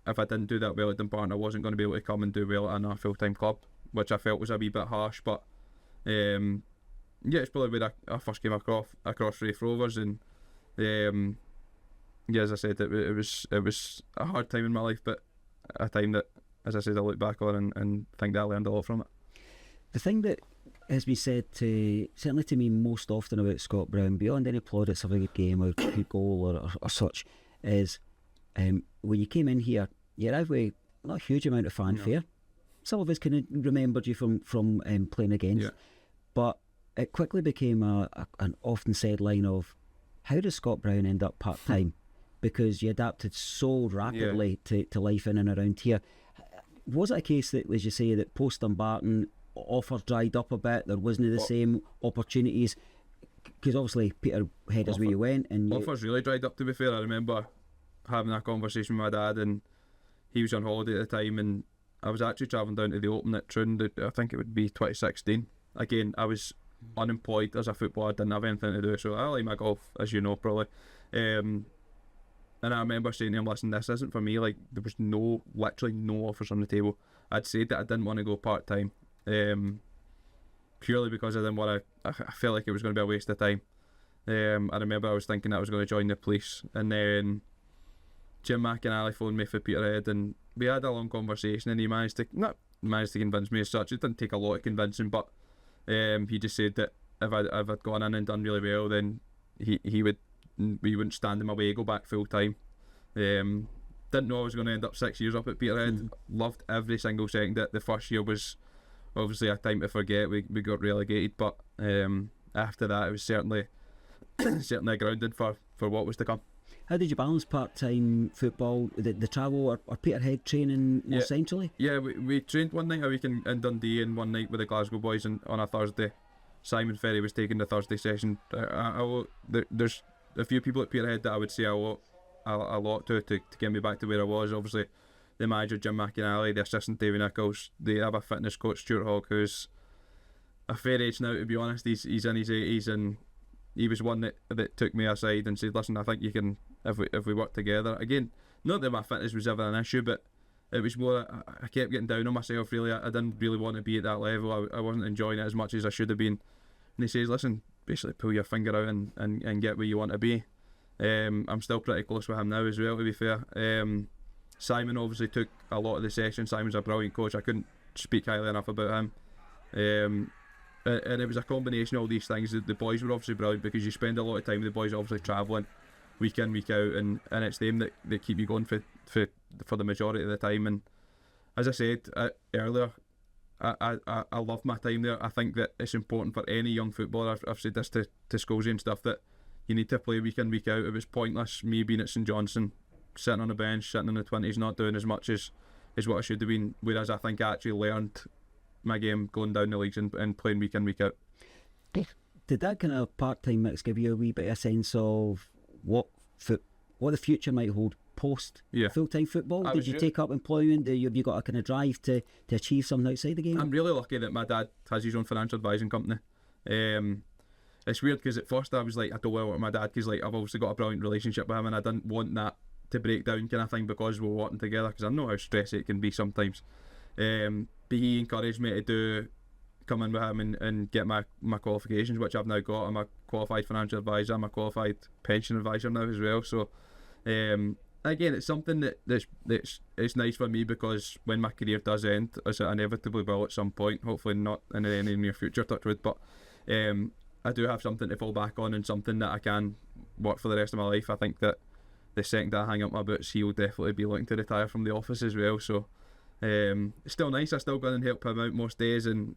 if I didn't do that well at Dumbarton, I wasn't going to be able to come and do well at a full-time club, which I felt was a wee bit harsh. But it's probably where I first came across Raith Rovers, and Yeah, as I said, it was a hard time in my life, but a time that, as I said, I look back on and think that I learned a lot from it. The thing that has been said certainly to me most often about Scott Brown, beyond any plaudits of a good game or a good goal or such, is when you came in here, you arrived with not a huge amount of fanfare. No. Some of us can remembered you from playing against, but it quickly became an often said line of, how does Scott Brown end up part-time? Because you adapted so rapidly to life in and around here. Was it a case that, as you say, that post Dumbarton offers dried up a bit, there wasn't the same opportunities? Because obviously Peterhead is where you went, and offers really dried up, to be fair. I remember having a conversation with my dad, and he was on holiday at the time, and I was actually travelling down to the Open at Troon. I think it would be 2016. Again, I was unemployed as a footballer, didn't have anything to do, so I like my golf, as you know, probably. And I remember saying to him, listen, this isn't for me. Like, there was literally no offers on the table. I'd said that I didn't want to go part-time, purely because I didn't want to, I felt like it was going to be a waste of time. I remember I was thinking that I was going to join the police, and then Jim McInally phoned me for Peterhead, and we had a long conversation, and he not managed to convince me as such. It didn't take a lot of convincing, but he just said that if I'd gone in and done really well, then we wouldn't stand in my way, go back full time. Didn't know I was going to end up 6 years up at Peterhead. Loved every single second. The first year was obviously a time to forget. We got relegated, but after that it was certainly a grounding for what was to come. How did you balance part-time football, the travel, or Peterhead training more centrally? Yeah, we trained one night a week in Dundee and one night with the Glasgow boys on a Thursday. Simon Ferry was taking the Thursday session. There's a few people at Peterhead that I would say a lot to get me back to where I was. Obviously, the manager Jim McInally, the assistant Davy Nichols. They have a fitness coach, Stuart Hogg, who's a fair age now, to be honest. He's in his 80s, and he was one that took me aside and said, listen, I think you can, if we work together. Again, not that my fitness was ever an issue, but it was more, I kept getting down on myself, really. I didn't really want to be at that level. I wasn't enjoying it as much as I should have been. And he says, listen, basically pull your finger out and get where you want to be. I'm still pretty close with him now as well, to be fair. Simon obviously took a lot of the session. Simon's a brilliant coach. I couldn't speak highly enough about him. And it was a combination of all these things. The boys were obviously brilliant because you spend a lot of time with the boys, obviously travelling week in, week out, and it's them that keep you going for the majority of the time. And as I said earlier, I love my time there. I think that it's important for any young footballer. I've said this to Scosey and stuff, that you need to play week in, week out. It was pointless me being at St Johnstone, sitting on the bench, sitting in the 20s, not doing as much as what I should have been. Whereas I think I actually learned my game going down the leagues and playing week in, week out. Did that kind of part-time mix give you a wee bit of a sense of what the future might hold post full-time football? Did you take up employment? Have you got a kind of drive to achieve something outside the game? I'm really lucky that my dad has his own financial advising company. It's weird because at first I was like, I don't want to work with my dad because, like, I've obviously got a brilliant relationship with him, and I didn't want that to break down kind of thing because we're working together, because I know how stressy it can be sometimes. But he encouraged me to come in with him and get my qualifications, which I've now got. I'm a qualified financial advisor, I'm a qualified pension advisor now as well. So again, it's something it's nice for me, because when my career does end, as it inevitably will at some point, hopefully not in any near future, touch wood, but I do have something to fall back on and something that I can work for the rest of my life. I think that the second I hang up my boots, he'll definitely be looking to retire from the office as well. So it's still nice. I still go and help him out most days, and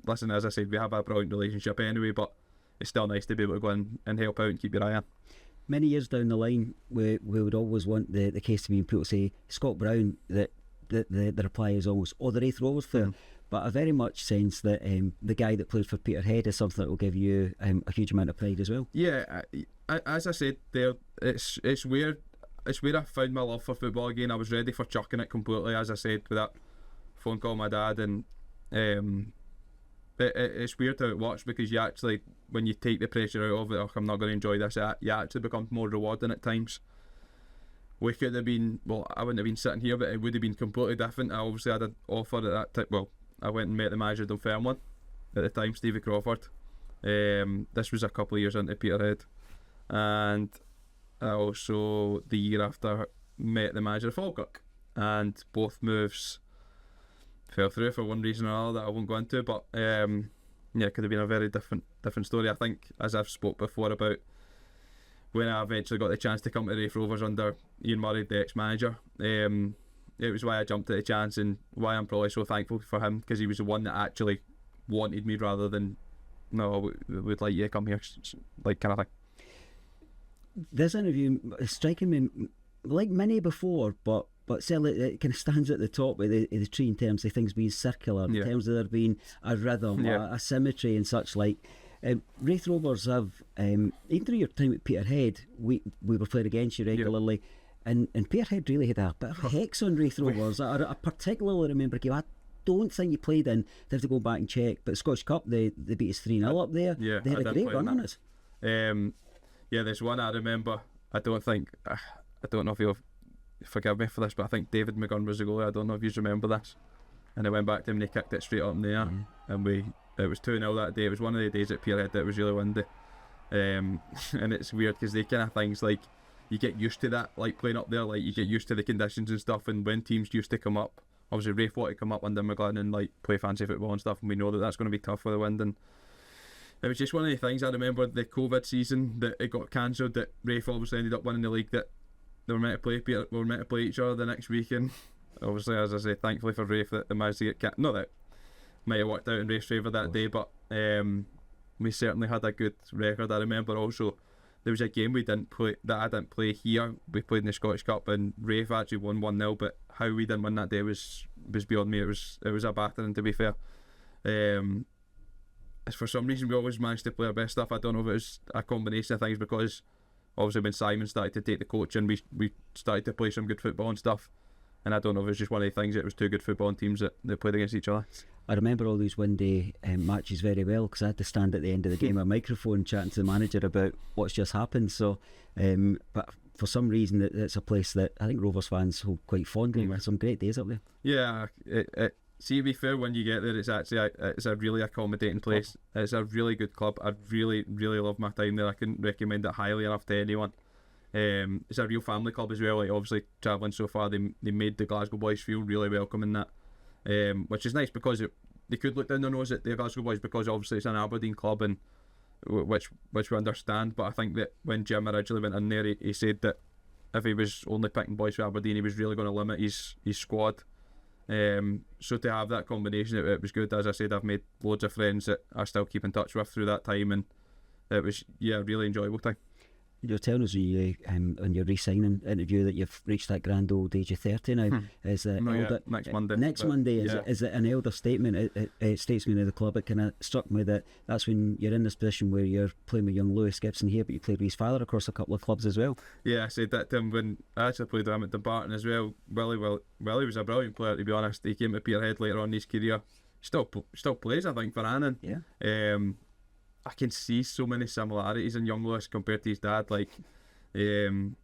listen, as I said, we have a brilliant relationship anyway, but it's still nice to be able to go in and help out and keep your eye on. Many years down the line, we would always want the case to be, people say Scott Brown, that the reply is always, the Raith Rovers player. But I very much sense that the guy that played for Peterhead is something that will give you a huge amount of pride as well. Yeah, as I said there, it's weird. It's where I found my love for football again. I was ready for chucking it completely, as I said, with that phone call with my dad, and it's weird how it works, because you actually, when you take the pressure out of it, I'm not going to enjoy this, you actually become more rewarding at times. We could have been, I wouldn't have been sitting here, but it would have been completely different. I obviously had an offer at that time. I went and met the manager of Dumbarton at the time, Stevie Crawford. This was a couple of years into Peterhead. and I also the year after met the manager of Falkirk, and both moves fell through for one reason or another that I won't go into, but it could have been a very different story. I think, as I've spoke before about when I eventually got the chance to come to Raith Rovers under Ian Murray, the ex-manager, it was why I jumped at the chance, and why I'm probably so thankful for him, because he was the one that actually wanted me rather than, no, we'd like you to come here, like, kind of thing. This interview is striking me like many before, but certainly it kind of stands at the top of the tree in terms of things being circular, in terms of there being a rhythm, a symmetry and such like. Raith Rovers have, even through your time at Peterhead, we were playing against you regularly, and Peterhead really had a bit of a hex on Raith Rovers. I particularly remember a game I don't think you played in, they have to go back and check, but Scottish Cup they beat us 3-0 up there. They had a great run on us. There's one I remember. I don't know if you'll forgive me for this, but I think David McGunn was the goalie. I don't know if you remember this. And I went back to him and he kicked it straight up in the air. And it was 2-0 that day. It was one of the days at Peterhead that was really windy. And it's weird because they kind of things like, you get used to that, like playing up there, like you get used to the conditions and stuff. And when teams used to come up, obviously Raith wanted to come up under McGlynn and like play fancy football and stuff, and we know that that's going to be tough for the wind. And it was just one of the things. I remember the COVID season that it got cancelled, that Raith obviously ended up winning the league, that they were meant to play each other the next weekend. Obviously, as I say, thankfully for Raith that they managed to get not that might have worked out in Raith's favour that day, but we certainly had a good record. I remember also there was a game we didn't play, that I didn't play here. We played in the Scottish Cup and Raith actually won 1-0, but how we didn't win that day was beyond me. It was a battering, to be fair. For some reason we always managed to play our best stuff. I don't know if it was a combination of things, because obviously when Simon started to take the coach and we started to play some good football and stuff, and I don't know if it was just one of the things, it was two good footballing teams that played against each other. I remember all these windy matches very well, because I had to stand at the end of the game with a microphone chatting to the manager about what's just happened. So but for some reason it's a place that I think Rovers fans hold quite fondly. With some great days up there. Yeah, see, to be fair, when you get there, it's actually it's a really accommodating place. It's a really good club. I really love my time there. I couldn't recommend it highly enough to anyone. It's a real family club as well. Like, obviously travelling so far, they made the Glasgow boys feel really welcome in that, which is nice, because they could look down their nose at the Glasgow boys because obviously it's an Aberdeen club, and which we understand. But I think that when Jim originally went in there, he said that if he was only picking boys for Aberdeen, he was really going to limit his squad. So to have that combination, it was good. As I said, I've made loads of friends that I still keep in touch with through that time, and it was a really enjoyable time. You're telling us on your re-signing interview that you've reached that grand old age of 30 now. Is it next Monday? Next Monday, is it an elder statement? Statesman of the club. It kind of struck me that that's when you're in this position where you're playing with young Lewis Gibson here, but you played with his father across a couple of clubs as well. Yeah, I said that to him when I actually played with him at Dumbarton as well. Willie was a brilliant player, to be honest. He came to Peterhead later on in his career. Still plays, I think, for Annan. Yeah. I can see so many similarities in young Lewis compared to his dad. Like, and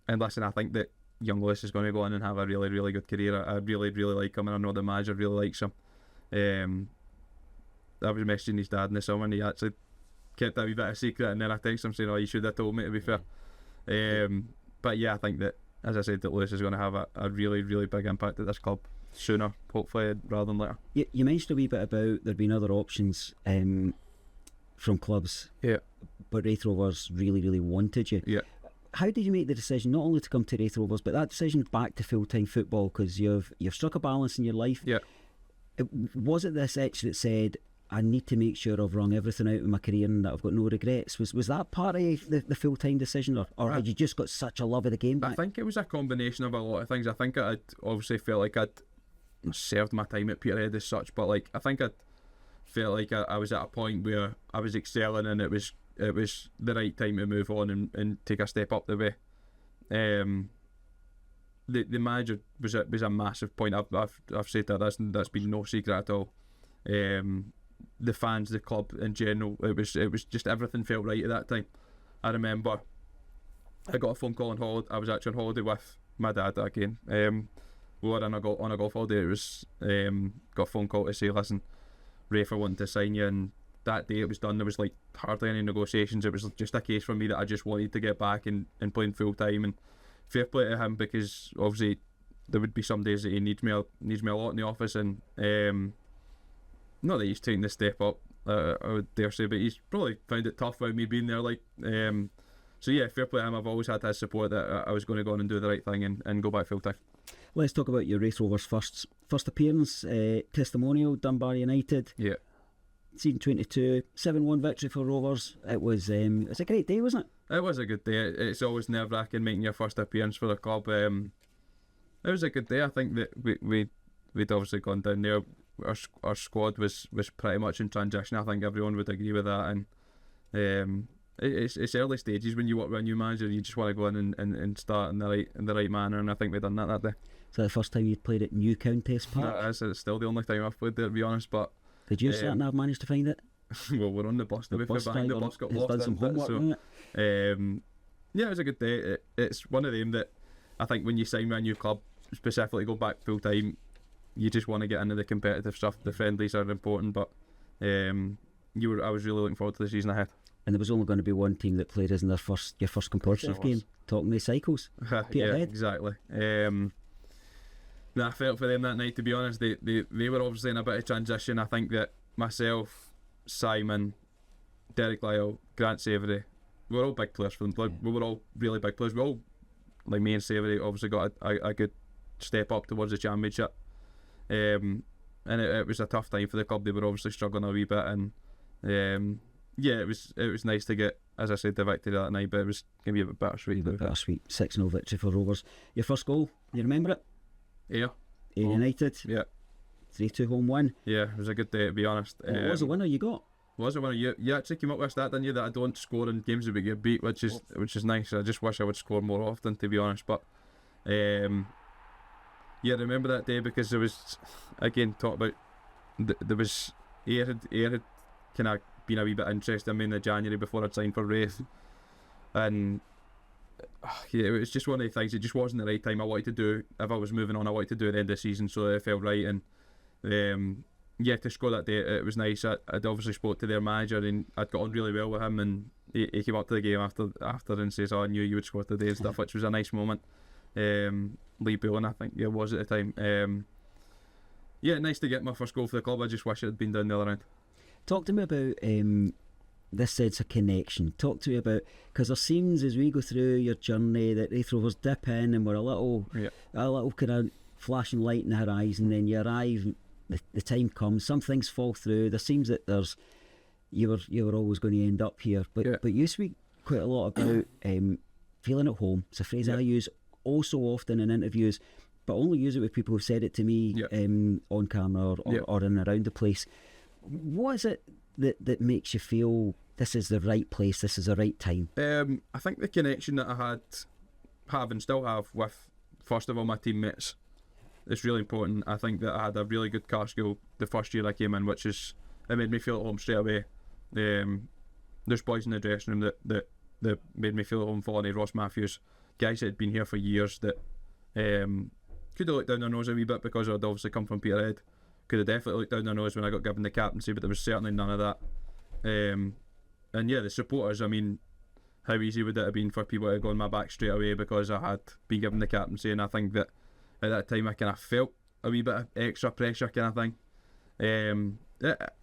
listen, I think that young Lewis is going to go on and have a really good career. I really like him, and I know the manager really likes him. I was messaging his dad in the summer, and he actually kept that wee bit of a secret, and then I texted him saying, "Oh, you should have told me, to be fair." But yeah, I think that, as I said, that Lewis is going to have a really big impact at this club sooner, hopefully, rather than later. You mentioned a wee bit about there being other options from clubs, but Raith Rovers really wanted you. How did you make the decision not only to come to Raith Rovers, but that decision back to full-time football, because you've struck a balance in your life? Was it this itch that said, I need to make sure I've wrung everything out in my career and that I've got no regrets? Was that part of the full-time decision, or had you just got such a love of the game back? I think it was a combination of a lot of things. I think I'd obviously felt like I'd served my time at Peterhead as such, but like, I think I'd felt like I was at a point where I was excelling, and it was the right time to move on and take a step up the way. The manager was a massive point. I've said that's been no secret at all. The fans, the club in general, it was just everything felt right at that time. I remember I got a phone call on holiday. I was actually on holiday with my dad again. We were on a golf holiday. It was got a phone call to say, listen, Raith are wanting to sign you, and that day it was done, there was like hardly any negotiations. It was just a case for me that I just wanted to get back and playing full time, and fair play to him, because obviously there would be some days that he needs me a lot in the office, and not that he's taking the step up, I would dare say, but he's probably found it tough with me being there, like, so yeah, fair play to him. I've always had his support that I was going to go on and do the right thing and go back full time. Let's talk about your Raith Rovers first appearance, testimonial, Dumbarton United. Yeah. Season 22, 7-1 victory for Rovers. It was a great day, wasn't it? It was a good day. It's always nerve-wracking making your first appearance for the club. It was a good day. I think that we'd obviously gone down there. Our squad was pretty much in transition. I think everyone would agree with that. And it's early stages when you work with a new manager. You just want to go in and start in the right manner. And I think we've done that day. So the first time you'd played at New Countess Park? It's still the only time I've played there, to be honest. But did you certainly have managed to find it? Well, we're on the bus. The bus got lost. Done some homework, yeah, it was a good day. It's one of them that I think when you sign with a new club, specifically go back full time, you just want to get into the competitive stuff. The friendlies are important, but I was really looking forward to the season ahead. And there was only going to be one team that played as in your first competitive game. Talking the Cycles, Peterhead. Yeah, exactly. I felt for them that night, to be honest. They were obviously in a bit of transition. I think that myself, Simon, Derek Lyle, Grant Savoury, we were all big players for them. Like, we were all really big players. We all, like me and Savoury, obviously got a good step up towards the championship. And it was a tough time for the club. They were obviously struggling a wee bit, and yeah, it was nice to get, as I said, the victory that night, but it was going to be a bit bittersweet. 6-0 victory for Rovers. Your first goal, you remember it? Yeah. United. Yeah. 3-2 home win. Yeah, it was a good day, to be honest. What was the winner you got? Was the winner? You actually came up with a stat, didn't you, that I don't score in games that we get beat, which is nice. I just wish I would score more often, to be honest. But yeah, remember that day, because there was, again, talk about there was Air had kind of been a wee bit interested in me in the January before I'd signed for Raith, and yeah, it was just one of the things. It just wasn't the right time. I wanted to do, if I was moving on, I wanted to do at the end of the season, so it felt right. And yeah, to score that day, it was nice. I'd obviously spoke to their manager, and I'd got on really well with him, and he came up to the game after and says, "Oh, I knew you would score today," and stuff, which was a nice moment. Lee Bullen, I think, yeah, was at the time. Yeah, nice to get my first goal for the club. I just wish it had been down the other end. Talk to me about this sense of connection. Talk to me about, because there seems, as we go through your journey, that Raith Rovers dip in and we're a little kind of flashing light in the horizon, and then you arrive, the time comes, some things fall through. There seems that you were always going to end up here, but you speak quite a lot about feeling at home. It's a phrase I use all so often in interviews, but only use it with people who've said it to me on camera or in and around the place. What is it that makes you feel this is the right place, this is the right time? I think the connection that I have and still have with, first of all, my teammates is really important. I think that I had a really good car school the first year I came in, it made me feel at home straight away. There's boys in the dressing room that made me feel at home. Follow Ross Matthews, guys that had been here for years, that could have looked down their nose a wee bit because I'd obviously come from Peterhead. Could have definitely looked down their nose when I got given the captaincy, but there was certainly none of that. And yeah, the supporters, I mean, how easy would it have been for people to go on my back straight away because I had been given the captaincy? And I think that at that time I kind of felt a wee bit of extra pressure kind of thing.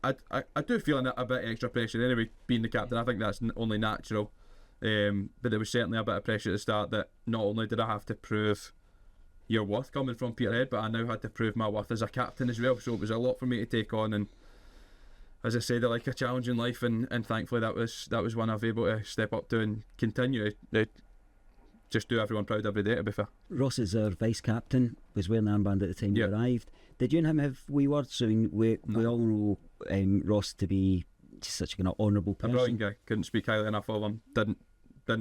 I do feel a bit extra pressure anyway, being the captain. I think that's only natural. But there was certainly a bit of pressure at the start that not only did I have to prove your worth coming from Peterhead, but I now had to prove my worth as a captain as well. So it was a lot for me to take on, and as I said, I like a challenge in life, and thankfully that was one I was able to step up to and continue to just do everyone proud every day, to be fair. Ross is our vice captain, was wearing the armband at the time you arrived. Did you and him have wee words? I mean, we all know Ross to be just such an honourable person. A brilliant guy, couldn't speak highly enough of him. Didn't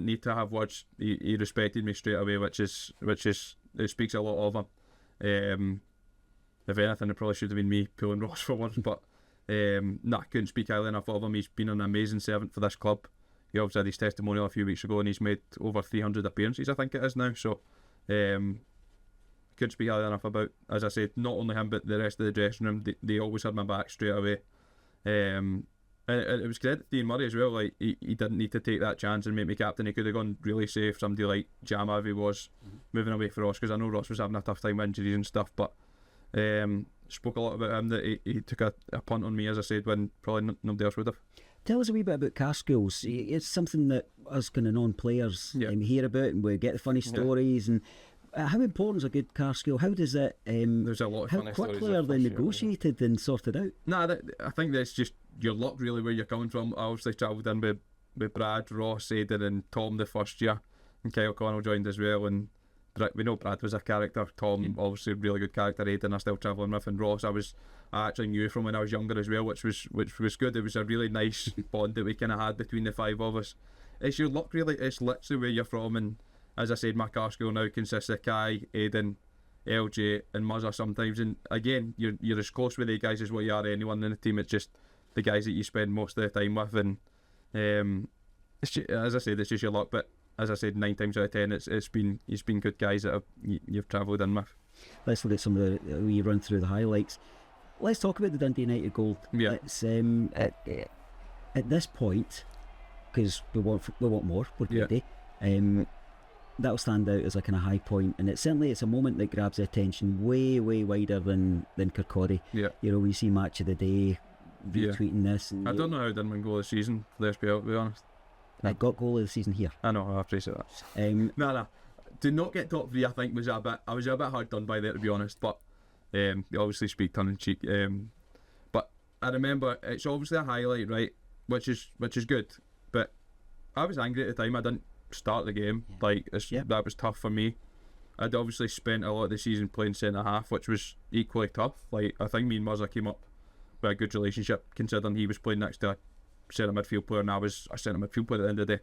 need to have words. He respected me straight away, which it speaks a lot of him. If anything, it probably should have been me pulling Ross for words, but couldn't speak highly enough of him. He's been an amazing servant for this club. He obviously had his testimonial a few weeks ago, and he's made over 300 appearances, I think it is now. So couldn't speak highly enough about, as I said, not only him but the rest of the dressing room. They always had my back straight away. And it was credit to Dean Murray as well. Like he didn't need to take that chance and make me captain. He could have gone really safe. Somebody like Jama, if he was moving away for Ross, because I know Ross was having a tough time with injuries and stuff. But spoke a lot about him, that he took a punt on me, as I said, when probably nobody else would have. Tell us a wee bit about car skills. It's something that us kind of non-players hear about, and we get the funny stories. And how important is a good car skill? How does it? There's a lot of funny stories. How quickly are they negotiated and sorted out? I think that's just your luck, really, where you're coming from. I obviously travelled in with Brad, Ross, Aidan, and Tom the first year, and Kyle Connell joined as well. And we know Brad was a character. Tom, obviously, a really good character. Aidan, I still travelling with, and Ross, I actually knew from when I was younger as well, which was good. It was a really nice bond that we kind of had between the five of us. It's your luck, really. It's literally where you're from. And as I said, my car school now consists of Kai, Aidan, LJ, and Muzza sometimes. And again, you're as close with the guys as what you are anyone in the team. It's just the guys that you spend most of the time with. And it's just, as I said, it's just your luck. But as I said, 9 times out of 10, it's been good guys that you've travelled in with. Let's look at some of the we run through the highlights. Let's talk about the Dundee United goal. Yeah. It's at this point, because we want more. We're greedy. That'll stand out as a kind of high point, and it's a moment that grabs the attention way wider than Kirkcaldy. Yeah. You know, we see match of the day, retweeting this. And I don't know how Dunman goal of the season for the SPL, to be honest. I got goal of the season here. I know, I appreciate that. No. To not get top 3, I think I was a bit hard done by there, to be honest. But they obviously speak tongue in cheek. But I remember it's obviously a highlight, right? Which is good. But I was angry at the time. I didn't start the game. That was tough for me. I'd obviously spent a lot of the season playing centre half, which was equally tough. Like, I think me and Muzza came up with a good relationship, considering he was playing next to a centre midfield player and I was a centre midfield player at the end of the day.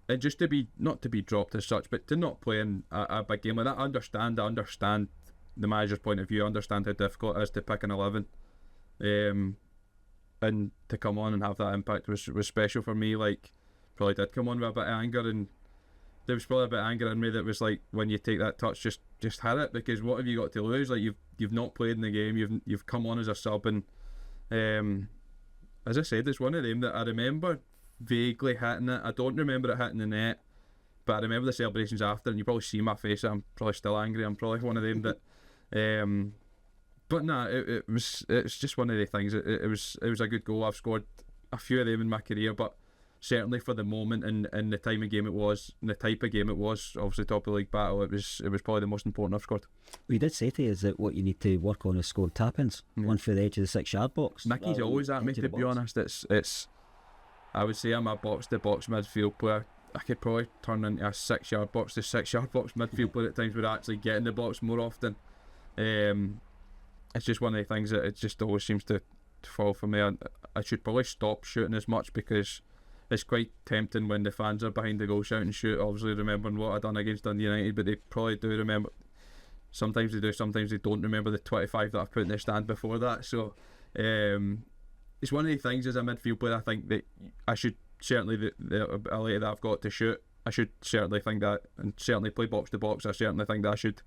And just not to be dropped as such, but to not play in a big game like that, I understand the manager's point of view. I understand how difficult it is to pick an 11, and to come on and have that impact was special for me. Like, probably did come on with a bit of anger, and there was probably a bit of anger in me that was like, when you take that touch, just hit it, because what have you got to lose? Like, you've not played in the game, you've come on as a sub, and as I said, it's one of them that I remember vaguely hitting it. I don't remember it hitting the net, but I remember the celebrations after, and you probably see my face. I'm probably still angry. I'm probably one of them that. But nah, it's just one of the things. It was a good goal. I've scored a few of them in my career, but certainly for the moment and the time of game it was, and the type of game it was, obviously top of the league battle, it was probably the most important I've scored. We did say to you is that what you need to work on is scoring tap-ins, one for the edge of the 6-yard box. Mickey's always at me, to be honest. It's I would say I'm a box-to-box midfield player. I could probably turn into a 6-yard box to 6-yard box midfield player at times, but actually get in the box more often. It's just one of the things that it just always seems to fall for me. I should probably stop shooting as much, because it's quite tempting when the fans are behind the goal shouting shoot, obviously remembering what I done against Dundee United, but they probably do remember. Sometimes they do, sometimes they don't remember the 25 that I've put in the stand before that. So it's one of the things as a midfield player, I think that I should certainly, the ability that I've got to shoot, I should certainly think that, and certainly play box to box, I certainly think that I should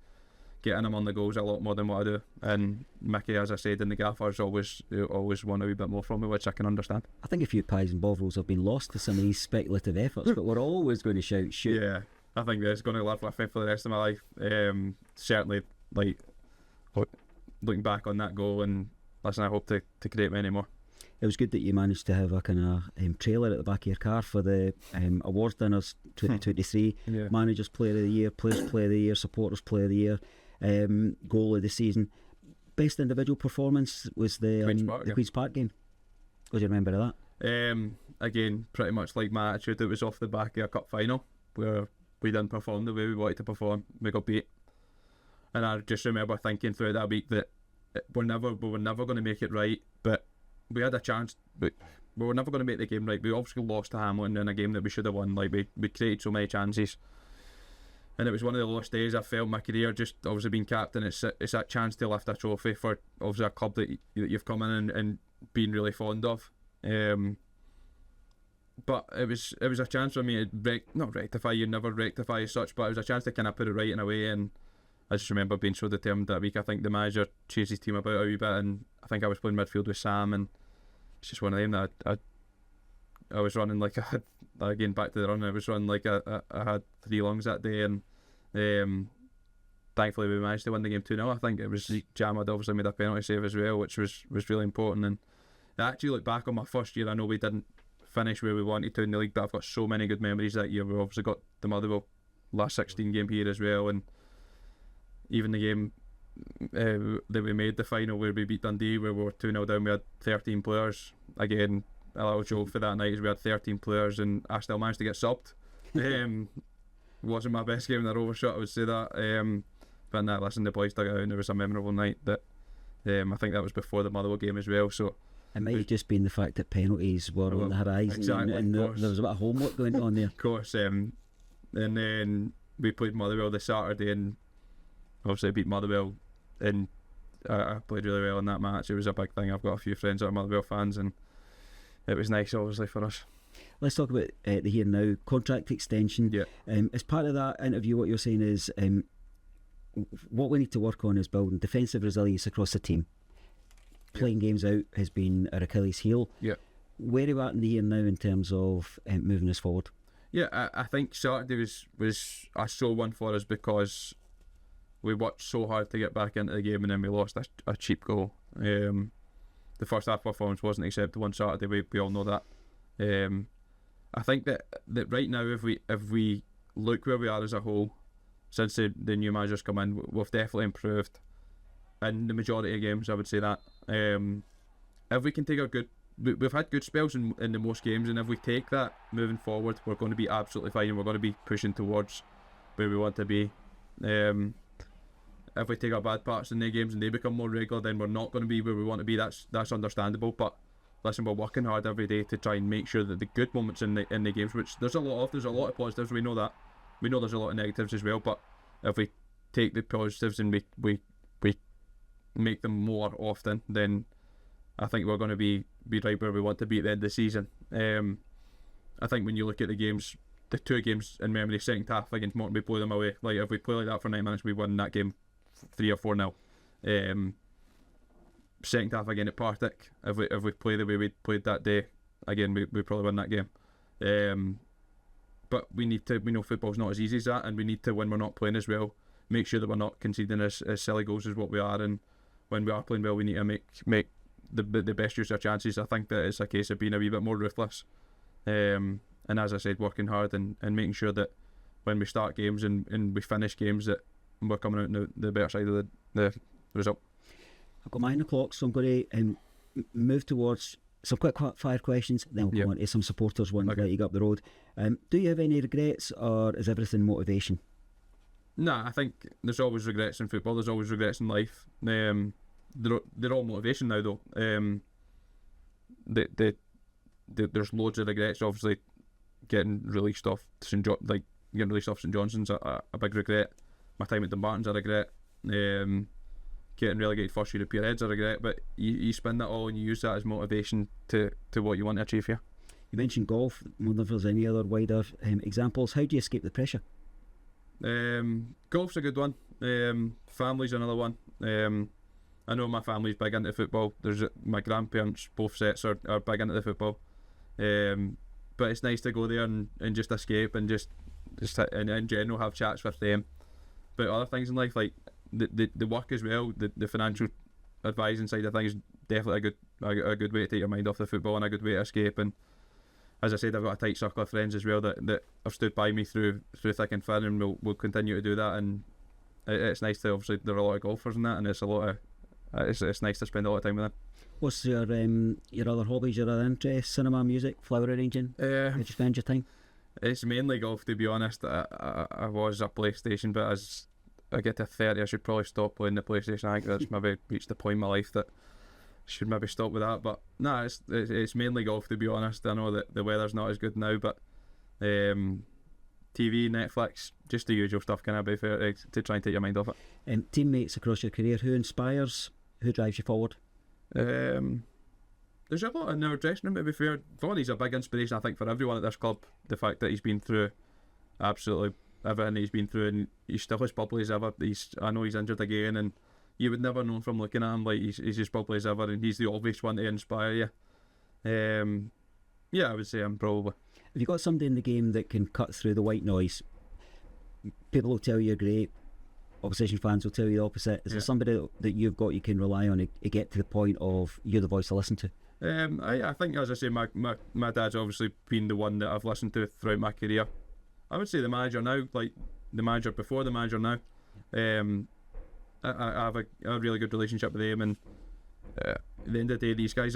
get in them on the goals a lot more than what I do. And Mickey, as I said, in the gaffers always want a wee bit more from me, which I can understand. I think a few pies and bovrils have been lost to some of these speculative efforts, but we're always going to shout shoot. Yeah, I think that's going to live with me for the rest of my life. Certainly, like, looking back on that goal, and listen, I hope to create many more. It was good that you managed to have a kind of trailer at the back of your car for the awards dinners 2023. Managers Player of the Year, Players Player of the Year, Supporters Player of the Year, goal of the season. Best individual performance was the Queen's Park game. What do you remember of that? Again, pretty much like my attitude. It was off the back of a cup final where we didn't perform the way we wanted to perform. We got beat, and I just remember thinking through that week that we were never going to make it right, but we had a chance, but we were never going to make the game right. We obviously lost to Hamilton in a game that we should have won. Like, we created so many chances, and it was one of the lowest days I felt in my career. Just obviously being captain, it's that chance to lift a trophy for obviously a club that you've come in and been really fond of. But it was a chance for me to not rectify. You never rectify as such, but it was a chance to kind of put it right in a way. And I just remember being so determined that week. I think the manager chased his team about a wee bit, and I think I was playing midfield with Sam, and it's just one of them that I was running like again back to the run. I was running like I had 3 lungs that day, and thankfully we managed to win the game 2-0. I think it was Jam had obviously made a penalty save as well, which was really important. And I actually look back on my first year. I know we didn't finish where we wanted to in the league, but I've got so many good memories that year. We've obviously got the Motherwell last 16 game here as well, and even the game that we made the final where we beat Dundee, where we were 2-0 down, we had 13 players. Again, a little joke for that night is we had 13 players and I still managed to get subbed. Wasn't my best game in the Rovers shot, I would say that. But no, listen, the boys dug it out and it was a memorable night. That I think that was before the Motherwell game as well. So it might have just been the fact that penalties were on the horizon, exactly, and there was a bit of homework going on there. Of course, and then we played Motherwell this Saturday and obviously beat Motherwell, and I played really well in that match. It was a big thing. I've got a few friends that are Motherwell fans, and it was nice obviously for us. Let's talk about the here and now contract extension. Yeah. As part of that interview, what you're saying is what we need to work on is building defensive resilience across the team. Playing games out has been our Achilles heel. Yeah. Where are you at in the here and now in terms of moving us forward? Yeah, I think Saturday was a sore one for us because we worked so hard to get back into the game and then we lost a cheap goal. The first half performance wasn't acceptable on Saturday. We all know that. I think that right now, if we look where we are as a whole, since the new manager's come in, we've definitely improved in the majority of games. I would say that. If we can take we've had good spells in the most games, and if we take that moving forward, we're going to be absolutely fine, and we're going to be pushing towards where we want to be. If we take our bad parts in their games and they become more regular, then we're not going to be where we want to be. That's understandable, but listen, we're working hard every day to try and make sure that the good moments in the games, which there's a lot of positives, we know that. We know there's a lot of negatives as well, but if we take the positives and we make them more often, then I think we're going to be right where we want to be at the end of the season. I think when you look at the games, the 2 games in memory, second half against Morton, we blew them away. Like if we play like that for 9 minutes, we win that game 3 or 4-0. Second half again at Partick, if we play the way we played that day, again we probably win that game. But we know football's not as easy as that, and we need to, when we're not playing as well, make sure that we're not conceding as silly goals as what we are, and when we are playing well, we need to make the best use of our chances. I think that it's a case of being a wee bit more ruthless, and as I said, working hard and making sure that when we start games and we finish games, that we're coming out the better side of the result. I've got mine o'clock, so I'm going to move towards some quick fire questions, then we'll go on to some supporters ones that you go up the road. Do you have any regrets, or is everything motivation? Nah, I think there's always regrets in football, there's always regrets in life. They're all motivation now though. There's loads of regrets. Obviously getting released off St Johnstone's a big regret. My time at Dumbarton's a regret. Getting relegated first year at Peterhead's a regret, but you spin that all and you use that as motivation to what you want to achieve here. You mentioned golf. I wonder if there's any other wider examples. How do you escape the pressure? Golf's a good one. Family's another one. I know my family's big into football. There's my grandparents, both sets are big into the football. But it's nice to go there and just escape and just in general have chats with them. But other things in life, like the work as well, the financial advising side of things, definitely a good way to take your mind off the football and a good way to escape. And as I said, I've got a tight circle of friends as well that have stood by me through thick and thin, and will continue to do that. And it's nice to, obviously there are a lot of golfers in that, and it's nice to spend a lot of time with them. What's your other hobbies, your other interests? Cinema, music, flower arranging? How do you spend your time? It's mainly golf, to be honest. I was a PlayStation, but as I get to 30, I should probably stop playing the PlayStation. I think that's maybe reached the point in my life that I should maybe stop with that. But no, it's mainly golf, to be honest. I know that the weather's not as good now, but TV, Netflix, just the usual stuff, can I be fair, to try and take your mind off it. Teammates across your career, who inspires, who drives you forward? There's a lot in our dressing room, to be fair. Vonnie's a big inspiration, I think, for everyone at this club. The fact that he's been through absolutely everything he's been through, and he's still as bubbly as ever. I know he's injured again, and you would never know from looking at him, like he's as bubbly as ever, and he's the obvious one to inspire you. Yeah, I would say him probably. Have you got somebody in the game that can cut through the white noise? People will tell you you're great, opposition fans will tell you the opposite. Is there somebody that you've got you can rely on to get to the point of you're the voice to listen to? I think, as I say, my dad's obviously been the one that I've listened to throughout my career. I would say the manager now, like the manager before the manager now. I have a really good relationship with them, and at the end of the day, these guys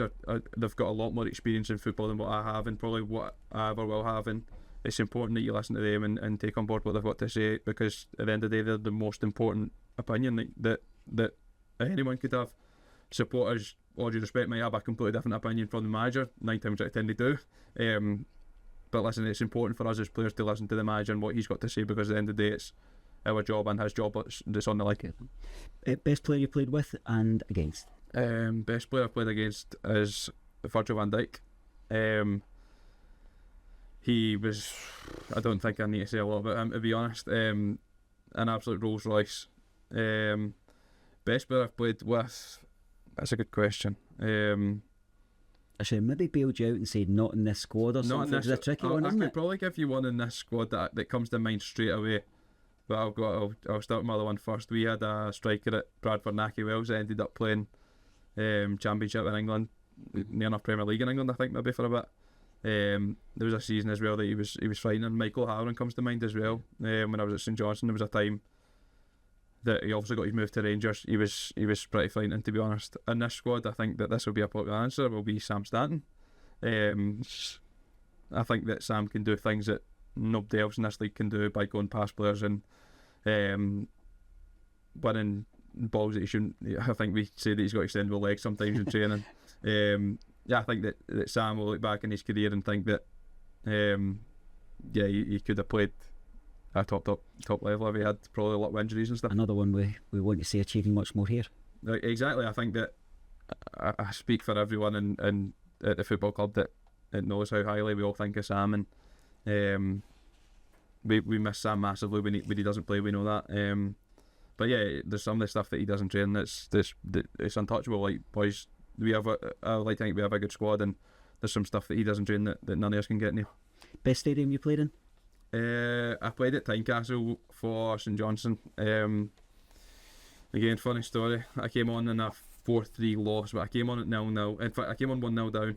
they've got a lot more experience in football than what I have, and probably what I ever will have, and it's important that you listen to them and take on board what they've got to say, because at the end of the day, they're the most important opinion that anyone could have. Supporters, all due respect, might have a completely different opinion from the manager. 9 times out of 10 they do. But listen, it's important for us as players to listen to the manager and what he's got to say, because at the end of the day, it's our job and his job that's on the line. Best player you played with and against? Best player I've played against is Virgil van Dijk. He was, I don't think I need to say a lot about him, to be honest. An absolute Rolls Royce. Best player I've played with, that's a good question. I should maybe bailed you out and said not in this squad or something. It's a tricky one, isn't it? I could probably give you one in this squad that comes to mind straight away. But I'll start with my other one first. We had a striker at Bradford, Naki Wells, that ended up playing Championship in England, near enough Premier League in England, I think, maybe for a bit. There was a season as well that he was frightening. Michael Harron comes to mind as well. When I was at St Johnstone, there was a time that he also got his move to Rangers. He was pretty frightening, to be honest. In this squad, I think that this will be a popular answer, will be Sam Stanton. I think that Sam can do things that nobody else in this league can do by going past players and winning balls that he shouldn't. I think we say that he's got extendable legs sometimes in training. I think that Sam will look back in his career and think that he could have played at top level if he had probably a lot of injuries and stuff. Another one we want to see achieving much more here. Exactly. I think that I speak for everyone in at the football club that knows how highly we all think of Sam, and we miss Sam massively when he doesn't play. We know that. But yeah, there's some of the stuff that he does in training that's it's untouchable. Like, boys, I like to think we have a good squad, and there's some stuff that he does in training that none of us can get near. Best stadium you played in? I played at Tynecastle for St Johnstone. Again, funny story. I came on in a 4-3 loss, but I came on at 0-0. In fact, I came on 1-0 down,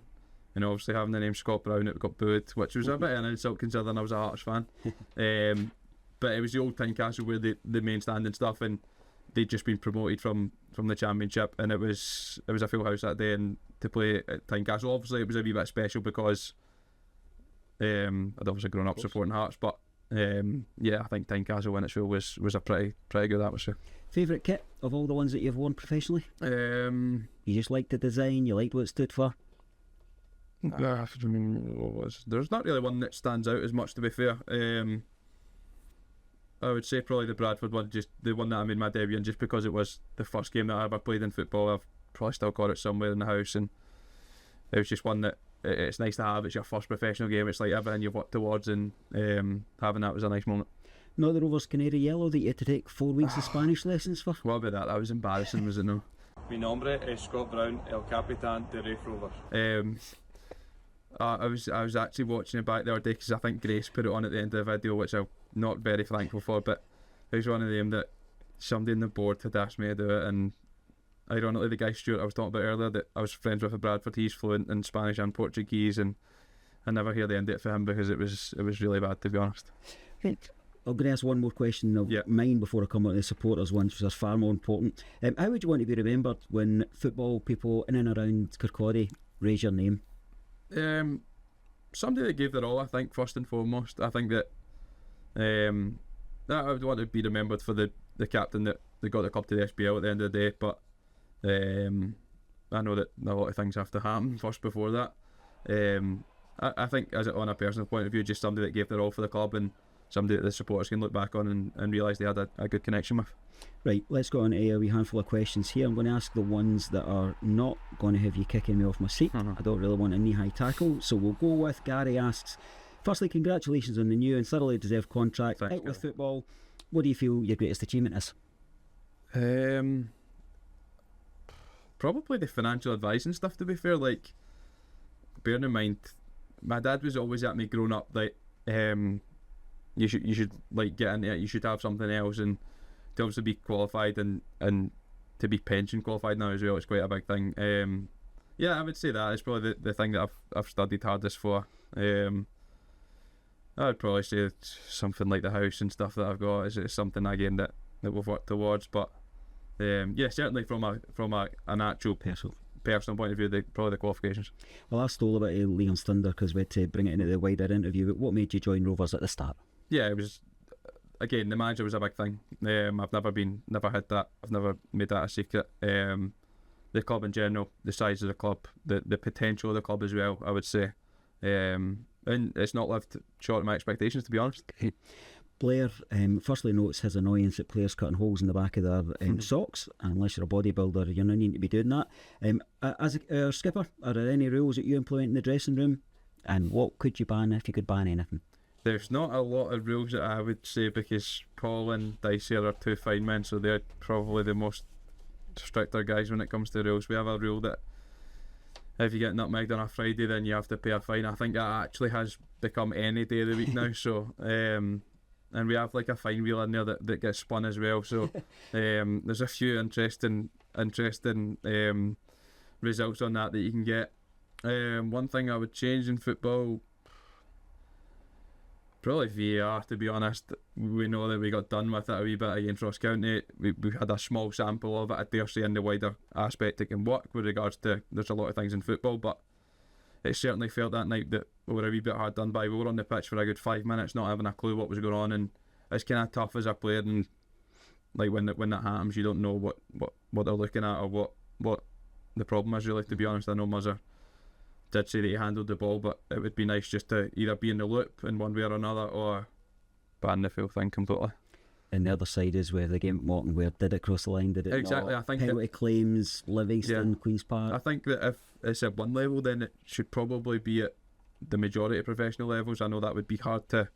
and obviously having the name Scott Brown, it got booed, which was a bit of an insult considering I was a Hearts fan. But it was the old Tynecastle where the main stand and stuff, and they'd just been promoted from the Championship, and it was a full house that day. And to play at Tynecastle, obviously it was a wee bit special because I'd obviously grown up supporting Hearts, but I think Tynecastle when it's full was a pretty good atmosphere. Favourite kit of all the ones that you've worn professionally? You just liked the design, you liked what it stood for? There's not really one that stands out as much, to be fair. I would say probably the Bradford one, just the one that I made my debut in, just because it was the first game that I ever played in football. I've probably still got it somewhere in the house, and it was just one that it's nice to have. It's your first professional game. It's like everything you've worked towards, and having that was a nice moment. Not the Rovers Canary Yellow that you had to take 4 weeks of Spanish lessons for? What about that? That was embarrassing, was it no? Mi nombre es Scott Brown, el capitán de Raith Rovers. I was actually watching it back the other day because I think Grace put it on at the end of the video, which I'm not very thankful for, but it was one of them that somebody on the board had asked me to do it, and ironically the guy Stuart I was talking about earlier that I was friends with at Bradford, he's fluent in Spanish and Portuguese, and I never hear the end of it for him because it was really bad, to be honest. Right. I'm going to ask one more question of mine before I come on to the supporters one, which is far more important. How would you want to be remembered when football people in and around Kirkcaldy raise your name? Somebody that gave their all, I think, first and foremost. I think that I would want to be remembered for the captain that got the club to the SPL at the end of the day, but I know that a lot of things have to happen first before that. I think, as on a personal point of view, just somebody that gave their all for the club, and somebody that the supporters can look back on and realise they had a good connection with. Right, let's go on to a wee handful of questions here. I'm going to ask the ones that are not going to have you kicking me off my seat. I don't really want a knee-high tackle, so we'll go with Gary asks, firstly, congratulations on the new and thoroughly deserved contract. Thanks, out with football, what do you feel your greatest achievement is? Probably the financial advice and stuff, to be fair. Like, bearing in mind, my dad was always at me growing up that you should like get into it. You should have something else, and to obviously be qualified and to be pension qualified now as well. It's quite a big thing. Yeah, I would say that is probably the thing that I've studied hardest for. I would probably say it's something like the house and stuff that I've got is something again that we've worked towards. But yeah, certainly from an actual personal point of view, probably the qualifications. Well, I stole a bit of Liam's thunder because we had to bring it into the wider interview. But what made you join Rovers at the start? Yeah, it was, again, the manager was a big thing. I've never had that. I've never made that a secret. The club in general, the size of the club, the potential of the club as well, I would say. And it's not lived short of my expectations, to be honest. Blair firstly notes his annoyance at players cutting holes in the back of their socks. Unless you're a bodybuilder, you're not needing to be doing that. As a skipper, are there any rules that you implement in the dressing room? And what could you ban if you could ban anything? There's not a lot of rules that I would say, because Paul and Dicey are two fine men, so they're probably the most stricter guys when it comes to rules. We have a rule that if you get nutmegged on a Friday, then you have to pay a fine. I think that actually has become any day of the week now. So and we have like a fine wheel in there that gets spun as well. So there's a few interesting results on that you can get. One thing I would change in football, probably VAR, to be honest. We know that we got done with it a wee bit against Ross County. We had a small sample of it. I dare say in the wider aspect it can work with regards to, there's a lot of things in football, but it certainly felt that night that we were a wee bit hard done by. We were on the pitch for a good 5 minutes not having a clue what was going on, and it's kind of tough as a player, and like when that happens you don't know what they're looking at or what the problem is really, to be honest. I know Muzzer did say that he handled the ball, but it would be nice just to either be in the loop in one way or another, or ban the full thing completely. And the other side is where the game at Morton, where did it cross the line, did it exactly not? I think penalty claims, Livingston, Queen's Park. I think that if it's at one level, then it should probably be at the majority of professional levels. I know that would be hard to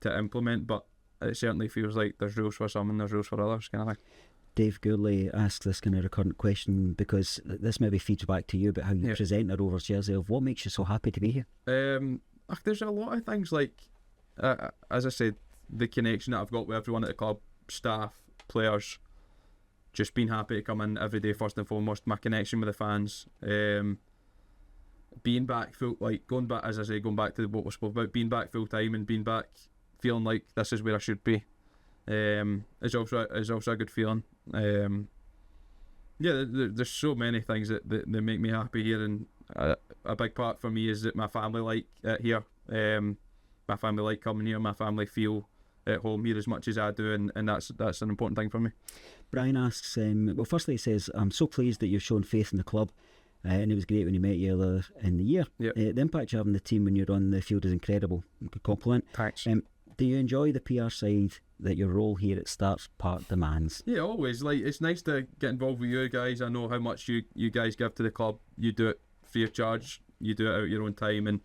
implement, but it certainly feels like there's rules for some and there's rules for others, kind of thing. Dave Gourley asks this kind of recurrent question, because this maybe feeds back to you about how you present a Rovers jersey, of what makes you so happy to be here. There's a lot of things, like as I said, the connection that I've got with everyone at the club, staff, players, just being happy to come in every day first and foremost, my connection with the fans, being back full, like going back, as I say, going back to what we spoke about, being back full time and being back feeling like this is where I should be, is also a good feeling. There's so many things that make me happy here, and a big part for me is that my family like it here. My family like coming here. My family feel at home here as much as I do, and that's an important thing for me. Brian asks, well, firstly he says, I'm so pleased that you've shown faith in the club, and it was great when you met you earlier in the year. Yep. The impact you have on the team when you're on the field is incredible. Good compliment. Thanks. Do you enjoy the PR side that your role here at Starts Park demands? Yeah, always. Like, it's nice to get involved with you guys. I know how much you guys give to the club. You do it free of charge. You do it out of your own time, and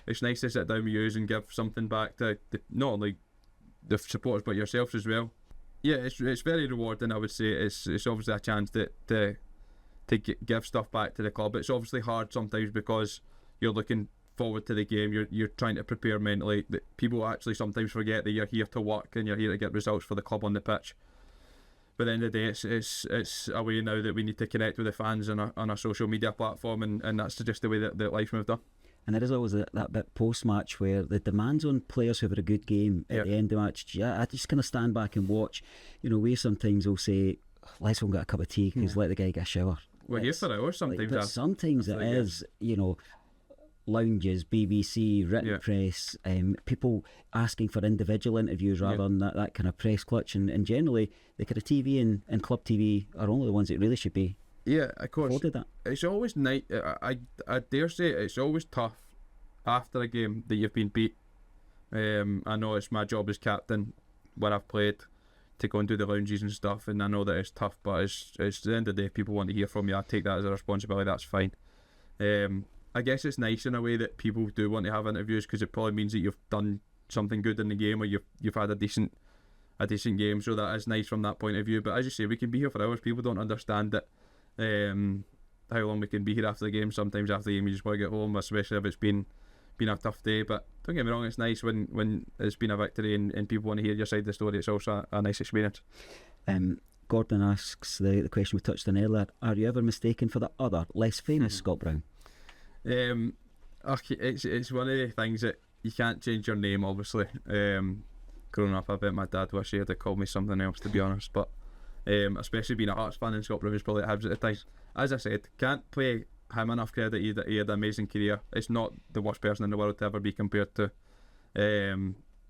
it's nice to sit down with you and give something back to not only the supporters but yourselves as well. Yeah, it's very rewarding. I would say it's obviously a chance to give stuff back to the club. It's obviously hard sometimes because you're looking forward to the game, you're trying to prepare mentally. People actually sometimes forget that you're here to work and you're here to get results for the club on the pitch. But at the end of the day, it's a way now that we need to connect with the fans on a social media platform, and that's just the way that life moved on. And there is always that bit post-match where the demands on players who have had a good game at the end of the match, I just kind of stand back and watch. You know, we sometimes will say, let's go and get a cup of tea, because let the guy get a shower. We're here for hours sometimes. But sometimes it is, you know, lounges, BBC, written press, people asking for individual interviews rather than that kind of press clutch, and generally the kind of TV and club TV are only the ones that really should be. Yeah, of course. That. It's always night. I dare say it's always tough after a game that you've been beat. I know it's my job as captain when I've played to go and do the lounges and stuff, and I know that it's tough, but it's at the end of the day, people want to hear from you. I take that as a responsibility. That's fine. I guess it's nice in a way that people do want to have interviews, because it probably means that you've done something good in the game, or you've had a decent game, so that is nice from that point of view. But as you say, we can be here for hours. People don't understand that how long we can be here after the game. Sometimes after the game you just want to get home, especially if it's been a tough day. But don't get me wrong, it's nice when it's been a victory and people want to hear your side of the story. It's also a nice experience. Gordon asks the question we touched on earlier: are you ever mistaken for the other, less famous Scott Brown? It's one of the things that you can't change your name, obviously. Growing up, I bet my dad wished he had called me something else, to be honest. But especially being a Hearts fan, and Scott Brown was probably at Hibs at the time. As I said, can't play him enough credit. He had an amazing career. It's not the worst person in the world to ever be compared to.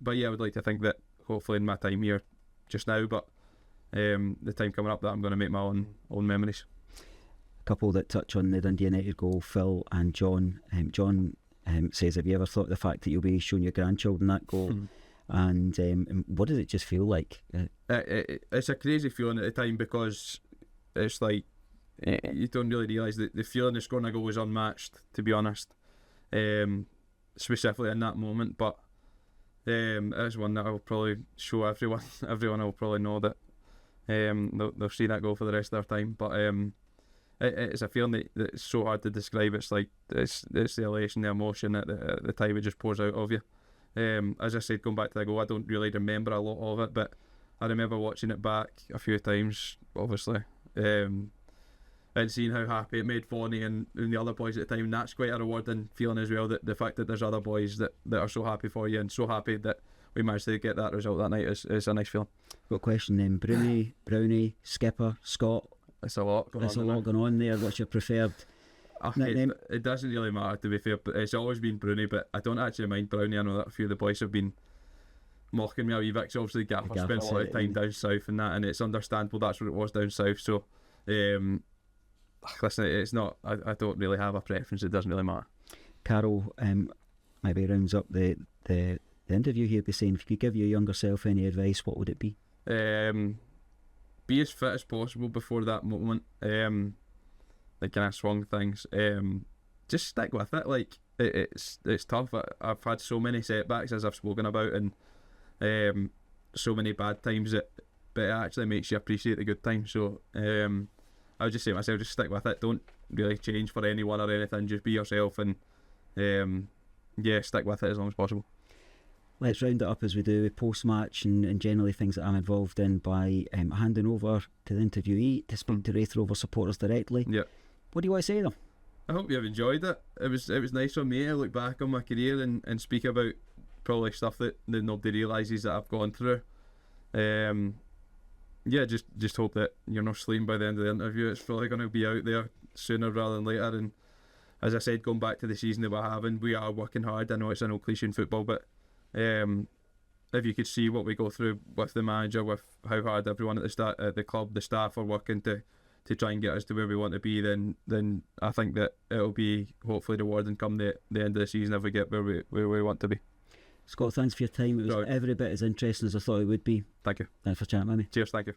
But yeah, I would like to think that hopefully in my time here just now, but the time coming up, that I'm going to make my own memories. A couple that touch on the Dundee United goal, Phil and John. John says, have you ever thought of the fact that you'll be showing your grandchildren that goal? And what does it just feel like? It's a crazy feeling at the time, because it's like you don't really realise that the feeling of scoring a goal is unmatched, to be honest, specifically in that moment. But it's one that I will probably show everyone. Everyone will probably know that they'll see that goal for the rest of their time. But it's a feeling that's so hard to describe. It's like it's the elation, the emotion at the time it just pours out of you. As I said, going back to the goal, I don't really remember a lot of it, but I remember watching it back a few times, obviously, and seeing how happy it made Vonnie and the other boys at the time. And that's quite a rewarding feeling as well, that the fact that there's other boys that are so happy for you and so happy that we managed to get that result that night is a nice feeling. Got a question then. Brownie, Skipper, Scott. It's a lot going on there. What's your preferred nickname? It doesn't really matter, to be fair, but it's always been Brownie, but I don't actually mind Brownie. I know that a few of the boys have been mocking me a wee bit, because obviously Gaffer spent a lot of time down south and that, and it's understandable that's what it was down south. So listen, it's not, I don't really have a preference. It doesn't really matter. Carol maybe rounds up the interview here by saying, if you could give your younger self any advice, what would it be? Be as fit as possible before that moment. Like kind of swung things. Just stick with it. Like it's tough. I've had so many setbacks, as I've spoken about, and so many bad times but it actually makes you appreciate the good times. So I would just say to myself, just stick with it. Don't really change for anyone or anything. Just be yourself, and stick with it as long as possible. Let's round it up as we do post-match and generally things that I'm involved in by handing over to the interviewee to speak to Raith Rovers supporters directly. Yeah. What do you want to say to them? I hope you've enjoyed it. It was nice for me to look back on my career and speak about probably stuff that nobody realises that I've gone through. Just hope that you're not sleeping by the end of the interview. It's probably going to be out there sooner rather than later. And as I said, going back to the season that we're having, we are working hard. I know it's an old cliche in football, but if you could see what we go through with the manager, with how hard everyone at the club, the staff are working to try and get us to where we want to be, then I think that it'll be hopefully rewarding come the end of the season if we get where we want to be. Scott, thanks for your time. It was every bit as interesting as I thought it would be. Thank you. Thanks for chatting with me. Cheers, thank you.